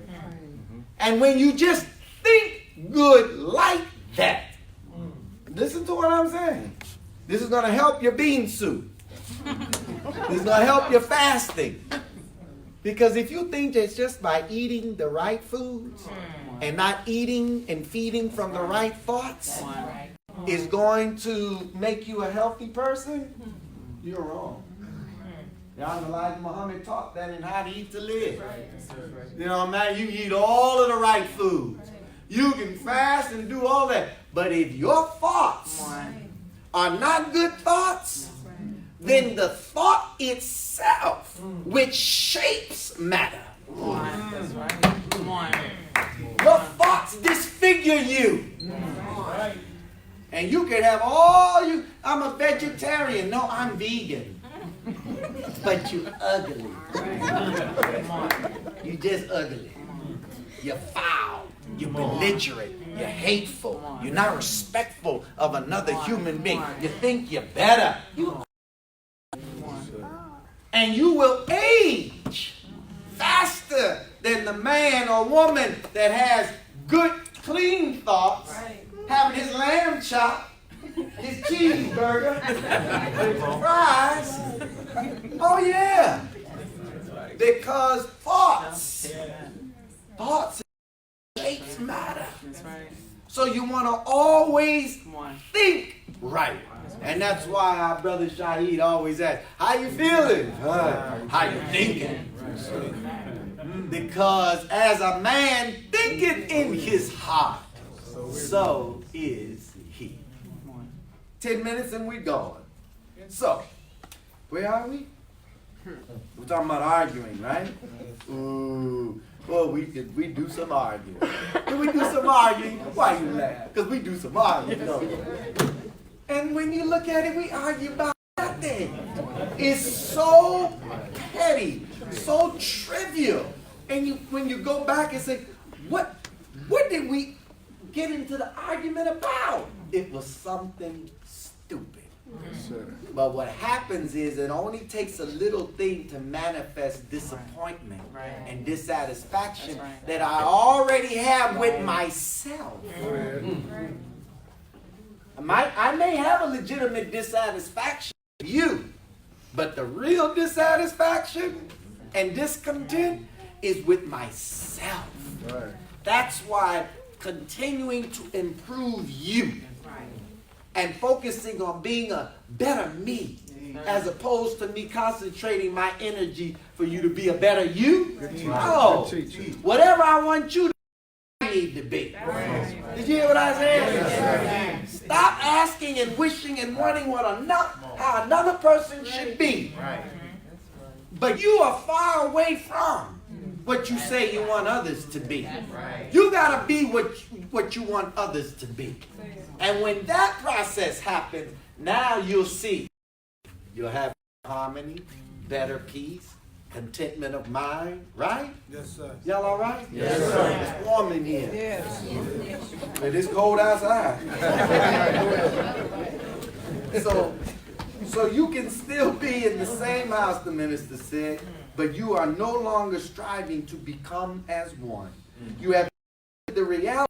And when you just think good like that, listen to what I'm saying. This is going to help your bean soup. This is going to help your fasting. Because if you think it's just by eating the right foods and not eating and feeding from the right thoughts is going to make you a healthy person, you're wrong. Y'all know Elijah Muhammad taught that in How to Eat to Live. You know, man, you eat all of the right foods. You can fast and do all that. But if your thoughts are not good thoughts, then the thought itself, which shapes matter. That's right. Come on. Your thoughts disfigure you. And you can have all you, I'm a vegetarian. No, I'm vegan. But you ugly. You just ugly. You're foul. You're belligerent. You're hateful. You're not respectful of another human being. You think you're better. And you will age faster than the man or woman that has good, clean thoughts, having his lamb chop, his cheeseburger, his fries. Oh yeah, because thoughts shapes matter. So you want to always think right. And that's why our brother Shaheed always asks, how you feeling? How you thinking? Because as a man thinketh in his heart, so is he. 10 minutes and we're gone. So, where are we? We're talking about arguing, right? Ooh. Well, we do some arguing. Did we do some arguing? Why you laugh? Because we do some arguing, don't we? And when you look at it, we argue about nothing. It's so petty, so trivial. And when you go back and say, what did we get into the argument about? It was something stupid. But what happens is it only takes a little thing to manifest disappointment and dissatisfaction that I already have with myself. I may have a legitimate dissatisfaction with you, but the real dissatisfaction and discontent is with myself. That's why continuing to improve you and focusing on being a better me, as opposed to me concentrating my energy for you to be a better you. Oh, whatever I want you to be, I need to be. Did you hear what I said? Stop asking and wishing and wanting how another person should be. But you are far away from what you say you want others to be. You got to be what you want others to be. And when that process happens, now you'll see. You'll have harmony, better peace, contentment of mind, right? Yes, sir. Y'all all right? Yes, sir. It's warm in here. Yes. But it's cold outside. So you can still be in the same house, the minister said, but you are no longer striving to become as one. You have the reality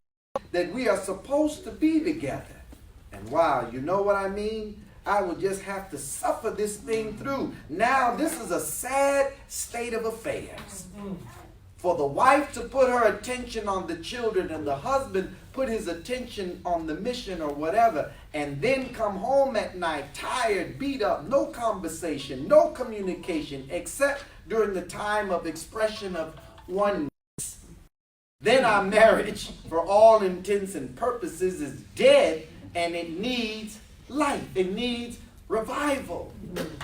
that we are supposed to be together. And wow, you know what I mean? I will just have to suffer this thing through. Now, this is a sad state of affairs. For the wife to put her attention on the children and the husband put his attention on the mission or whatever, and then come home at night tired, beat up, no conversation, no communication, except during the time of expression of oneness. Then our marriage, for all intents and purposes, is dead, and it needs life. It needs revival.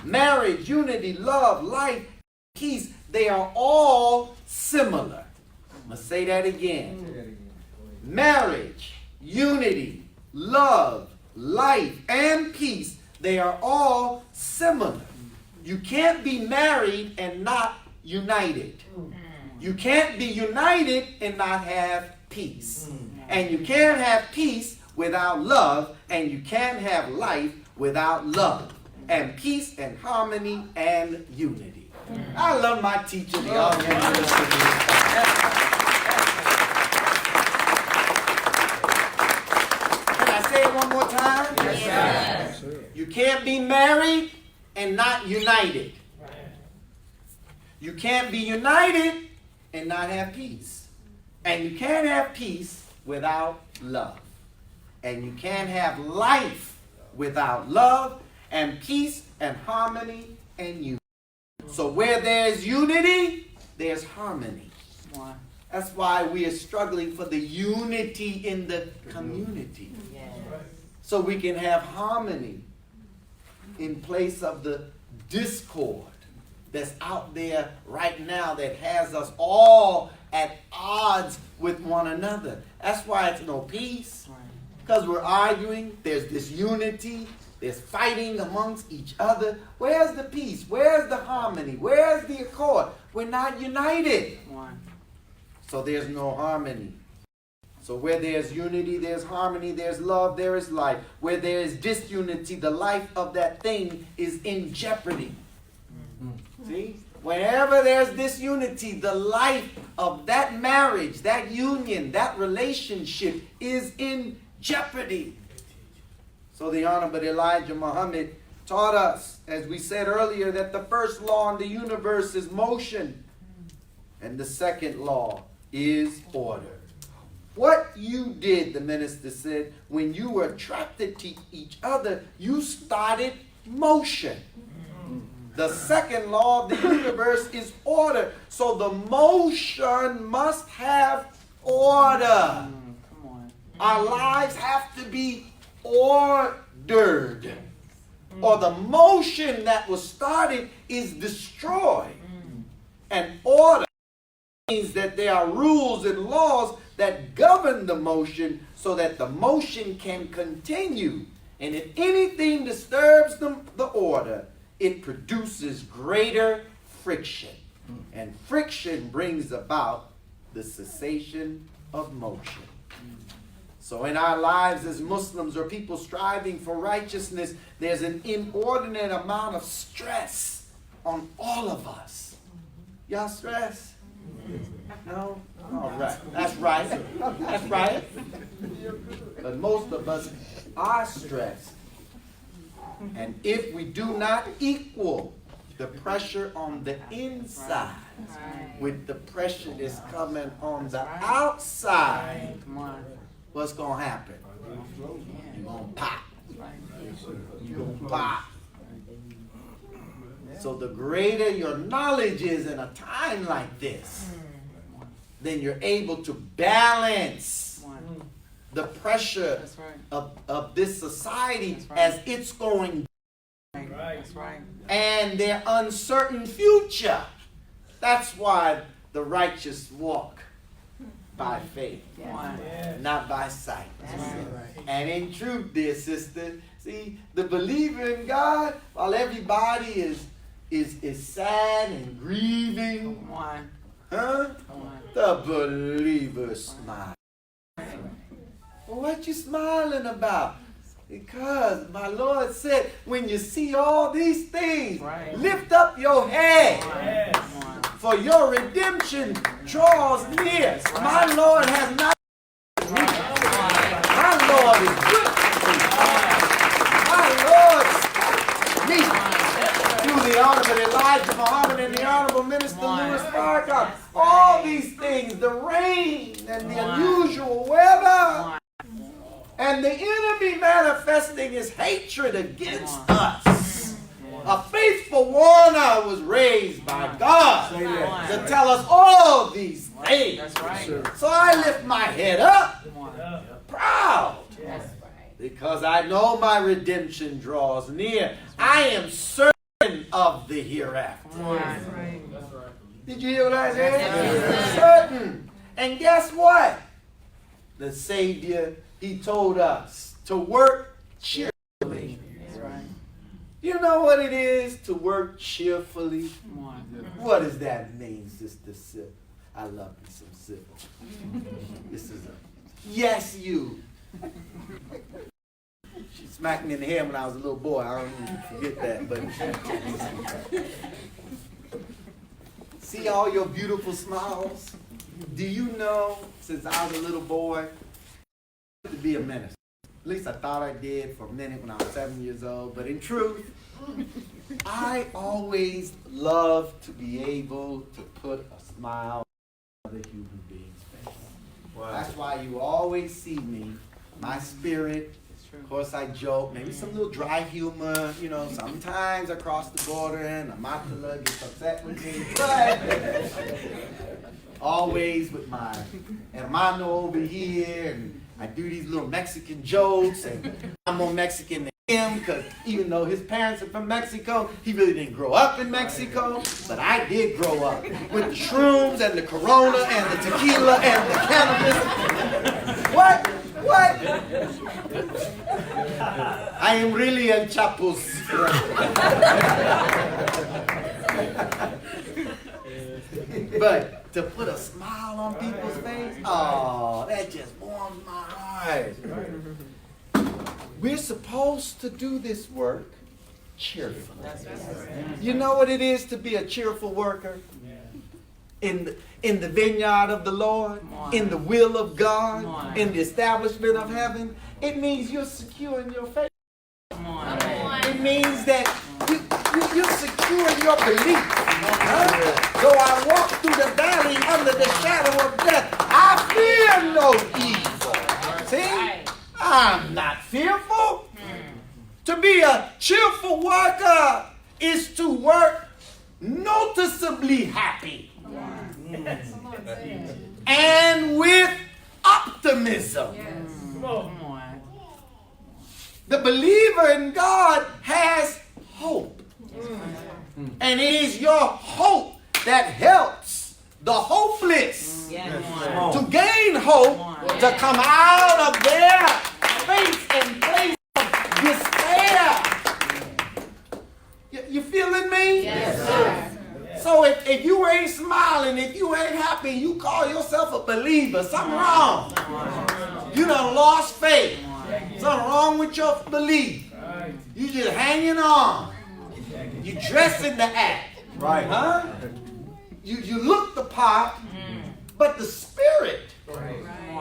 Marriage, unity, love, life, peace, they are all similar. I'm going to say that again. Marriage, unity, love, life, and peace, they are all similar. You can't be married and not united. You can't be united and not have peace. And you can't have peace without love, and you can't have life without love, and peace and harmony and unity. I love my teaching. Y'all can listen to me. Can I say it one more time? Yes. You can't be married and not united. You can't be united and not have peace. And you can't have peace without love. And you can't have life without love and peace and harmony and unity. So where there's unity, there's harmony. That's why we are struggling for the unity in the community. So we can have harmony in place of the discord that's out there right now that has us all at odds with one another. That's why it's no peace. Because we're arguing, there's disunity, there's fighting amongst each other. Where's the peace? Where's the harmony? Where's the accord? We're not united. So there's no harmony. So where there's unity, there's harmony, there's love, there is life. Where there is disunity, the life of that thing is in jeopardy. See? Whenever there's disunity, the life of that marriage, that union, that relationship is in jeopardy. So the Honorable Elijah Muhammad taught us, as we said earlier, that the first law in the universe is motion. And the second law is order. What you did, the minister said, when you were attracted to each other, you started motion. The second law of the universe is order. So the motion must have order. Come on. Our lives have to be ordered. Or the motion that was started is destroyed. And order means that there are rules and laws that govern the motion so that the motion can continue. And if anything disturbs the order, it produces greater friction. And friction brings about the cessation of motion. So in our lives as Muslims or people striving for righteousness, there's an inordinate amount of stress on all of us. Y'all stress? No? All right. That's right. That's right. But most of us are stressed. And if we do not equal the pressure on the inside with the pressure that's coming on the outside, Come on. what's going to happen? You're going to pop. You're going to pop. So the greater your knowledge is in a time like this, then you're able to balance the pressure That's right. of this society That's right. as it's going That's right. and their uncertain future. That's why the righteous walk by faith, not by sight. And in truth, dear sister, see, the believer in God, while everybody is sad and grieving, Come on. huh? Come on. The believer smiles. Well, what you smiling about? Because my Lord said, when you see all these things, Right. lift up your head. Come on. For your redemption draws near. My Lord has not. My Lord is good. My Lord me. Through the Honorable Elijah Muhammad and the Honorable Minister Louis Farrakhan. All these things, the rain and the unusual weather. And the enemy manifesting his hatred against us. A faithful warner was raised by God to tell us all these things. That's right. So I lift my head up, Come on. proud, because I know my redemption draws near. I am certain of the hereafter. Come on. Did you hear what I said? Certain. And guess what? The Savior, he told us to work cheerfully. That's right. You know what it is to work cheerfully? Come on. What does that mean, Sister Sybil? I love me some Sybil. This is a yes, you. She smacked me in the head when I was a little boy. I don't even forget that. But see all your beautiful smiles? Do you know, since I was a little boy, to be a minister? At least I thought I did for a minute when I was 7 years old. But in truth, I always loved to be able to put a smile on other human beings' face. Wow. That's why you always see me, my spirit. Of course, I joke, maybe some little dry humor, you know, sometimes I cross the border and Amatala gets upset with me, but always with my hermano over here, and I do these little Mexican jokes, and I'm more Mexican than him, because even though his parents are from Mexico, he really didn't grow up in Mexico, but I did grow up with the shrooms and the Corona and the tequila and the cannabis. What? I am really a chapus. But to put a smile on people's face, oh, that just warms my heart. We're supposed to do this work cheerfully. You know what it is to be a cheerful worker? In the vineyard of the Lord, in the will of God, in the establishment of heaven, it means you're secure in your faith. It means that you're secure in your belief. Though I walk through the valley under the shadow of death, I fear no evil. See? I'm not fearful. To be a cheerful worker is to work noticeably happy and with optimism. The believer in God has hope. And it is your hope that helps the hopeless to gain hope, to come out of their space and place of despair. You feeling me? Yes, sir. So if you ain't smiling, if you ain't happy, you call yourself a believer, something wrong. You done lost faith. Something wrong with your belief. You just hanging on. You dressing the act. Right. Huh? You look the part, but the spirit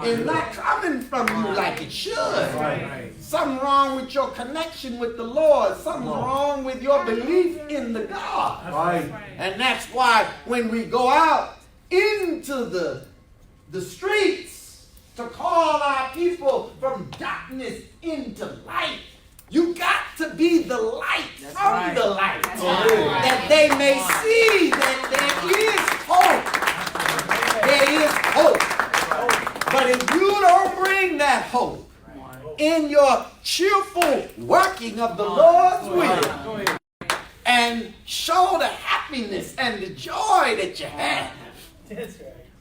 is not coming from you like it should. Right. Something wrong with your connection with the Lord. Something wrong with your belief in the God. Right. And that's why when we go out into the streets to call our people from darkness into light, you got to be the light from the light. That they may see that there is hope. There is hope. But if you don't bring that hope in your cheerful working of the Lord's will and show the happiness and the joy that you have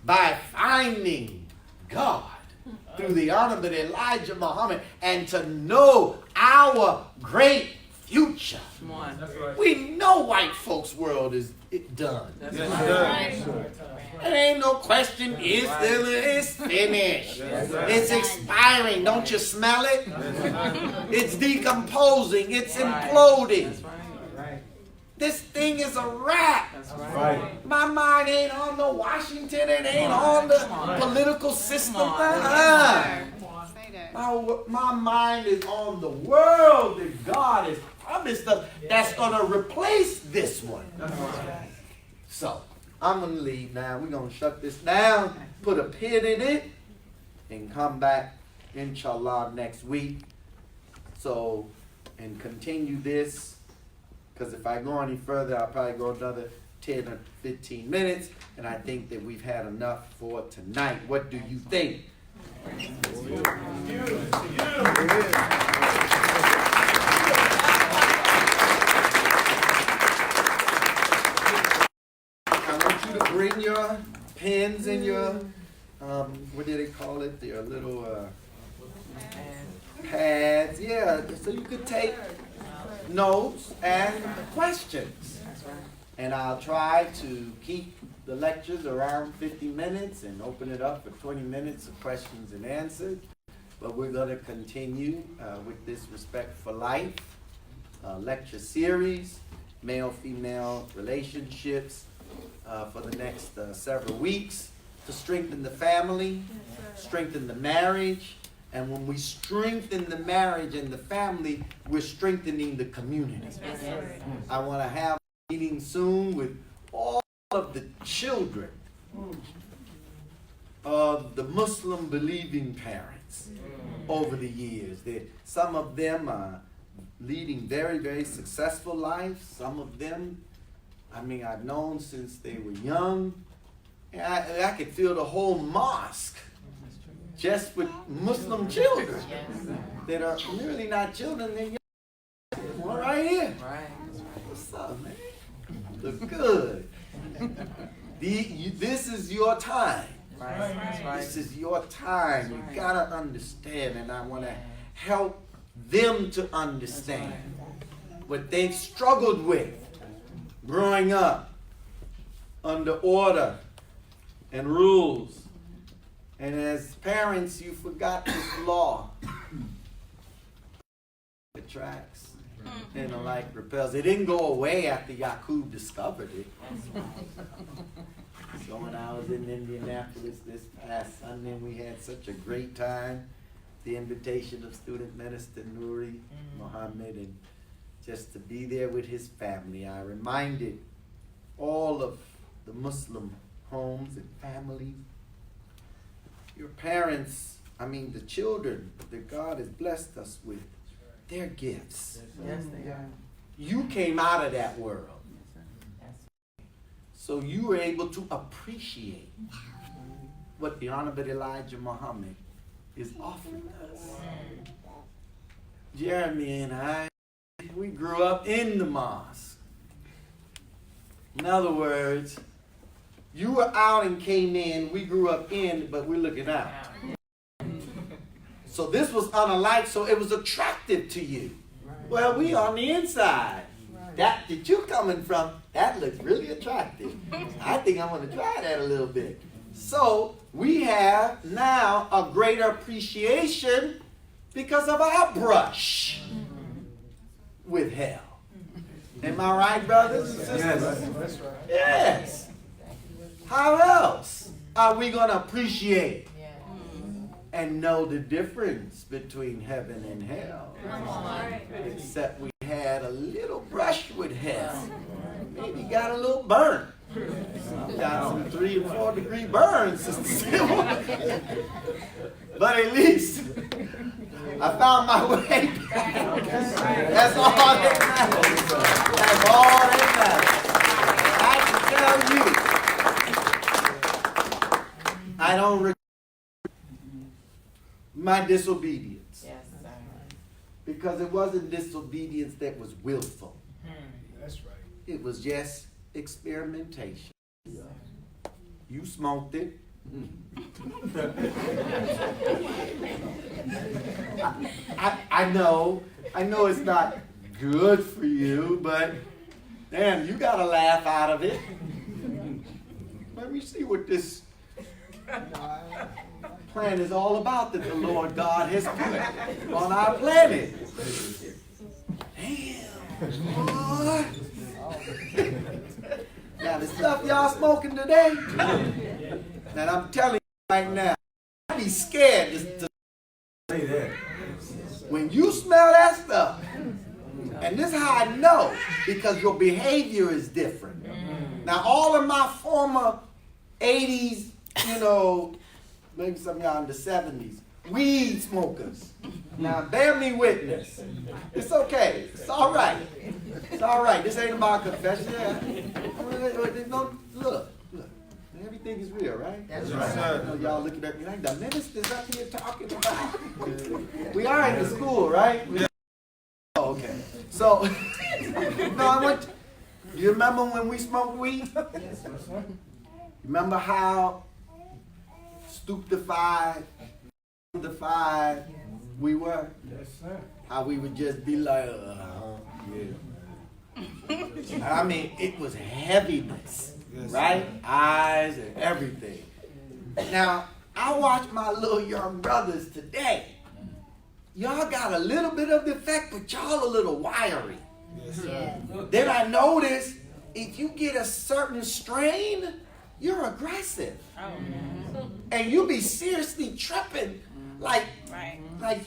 by finding God through the honorable Elijah Muhammad and to know our great future. We know white folks' world is done. There ain't no question. It's finished. It's expiring. Don't you smell it? It's decomposing. It's imploding. This thing is a wrap. Right. My mind ain't on the Washington. It ain't on the political system. My mind is on the world that God has promised us that's going to replace this one. So, I'm going to leave now. We're going to shut this down, put a pin in it, and come back, inshallah, next week. So, and continue this. Because if I go any further, I'll probably go another 10 or 15 minutes. And I think that we've had enough for tonight. What do you think? I want you to bring your pens and your, what do they call it? Your little pads. Yeah, so you could take notes and questions. And I'll try to keep the lectures around 50 minutes and open it up for 20 minutes of questions and answers. But we're going to continue with this Respect for Life lecture series, male-female relationships, for the next several weeks to strengthen the family, strengthen the marriage. And when we strengthen the marriage and the family, we're strengthening the community. I want to have a meeting soon with all of the children of the Muslim believing parents over the years. Some of them are leading very, very successful lives. Some of them, I've known since they were young. And I could feel the whole mosque just with Muslim children that are really not children, they're young. One right here. What's up, man? Look good. This is your time. This is your time. You gotta understand, and I want to help them to understand what they've struggled with growing up under order and rules. And as parents, you forgot this law. Attracts and the like repels. It didn't go away after Yaqub discovered it. So when I was in Indianapolis this past Sunday, we had such a great time. The invitation of student minister Nuri Muhammad, and just to be there with his family. I reminded all of the Muslim homes and families, your parents, the children that God has blessed us with, they're gifts. Yes, they are. You came out of that world. So you were able to appreciate what the Honorable Elijah Muhammad is offering us. Jeremy and I, we grew up in the mosque. In other words, you were out and came in, we grew up in, but we're looking out. So this was unalike, so it was attractive to you. Well, we on the inside. That you coming from, that looks really attractive. I think I'm going to try that a little bit. So we have now a greater appreciation because of our brush with hell. Am I right, brothers and sisters? Yes, that's right. Yes. How else are we going to appreciate and know the difference between heaven and hell? Except we had a little brush with hell. Maybe got a little burn. Some got some 3 and 4 degree burns, Sister Silver. But at least I found my way back. That's all that matters. That's all that matters. I can tell you, I don't regret my disobedience. Yes, sir. Because it wasn't disobedience that was willful. That's right. It was just experimentation. You smoked it. I know it's not good for you, but damn, you got a laugh out of it. Let me see what this plan is all about that the Lord God has put on our planet. Damn, boy. Now the stuff y'all smoking today, and I'm telling you right now, I'd be scared to Say that. when you smell that stuff. And this is how I know, because your behavior is different. Now all of my former 80s, maybe some of y'all in the 70s, weed smokers. Now bear me witness. It's okay. It's all right. It's all right. This ain't about confession. Look. Everything is real, right? That's Yes, sir. Y'all looking at me like the minister's up here talking about. We are in the school, right? Oh, okay. So, you remember when we smoked weed? Remember how stupefied we were? Yes, sir. How we would just be like, yeah. It was heaviness, Yes, right? Eyes and everything. Now, I watch my little young brothers today. Y'all got a little bit of the effect, but y'all a little wiry. Yes, sir. Then I notice if you get a certain strain, you're aggressive. And you be seriously tripping like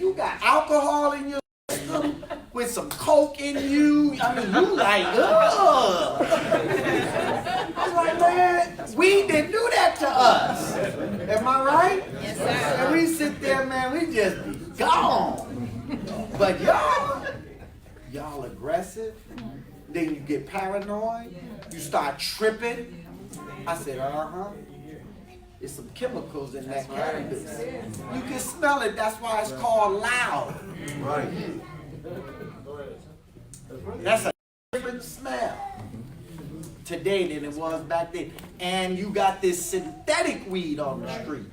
you got alcohol in your system with some coke in you. You like, ugh. I was like, man, we didn't do that to us. Am I right? Yes, sir. And we sit there, man, we just be gone. But y'all aggressive. Then you get paranoid. You start tripping. I said, There's some chemicals in that cannabis. You can smell it. That's why it's called loud. Right. That's a different smell today than it was back then. And you got this synthetic weed on the street.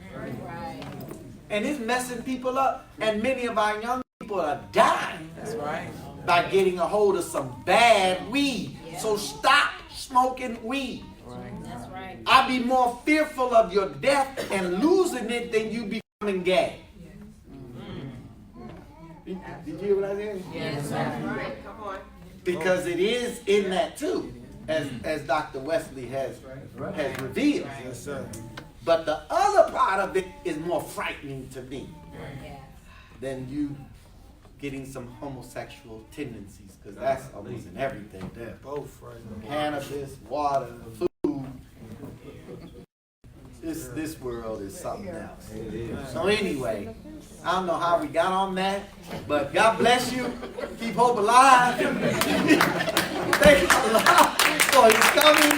And it's messing people up. And many of our young people are dying. That's right. By getting a hold of some bad weed. So stop smoking weed. That's right. I'd be more fearful of your death and losing it than you becoming gay. Did you hear what I said? Yes, sir. Come on. Because it is in that too, as Dr. Wesley has revealed. Yes, sir. But the other part of it is more frightening to me than you getting some homosexual tendencies, because that's almost in everything there. Both right now. Cannabis, water, food. This world is something else. So anyway, I don't know how we got on that, but God bless you. Keep hope alive. Thank you a lot for his coming.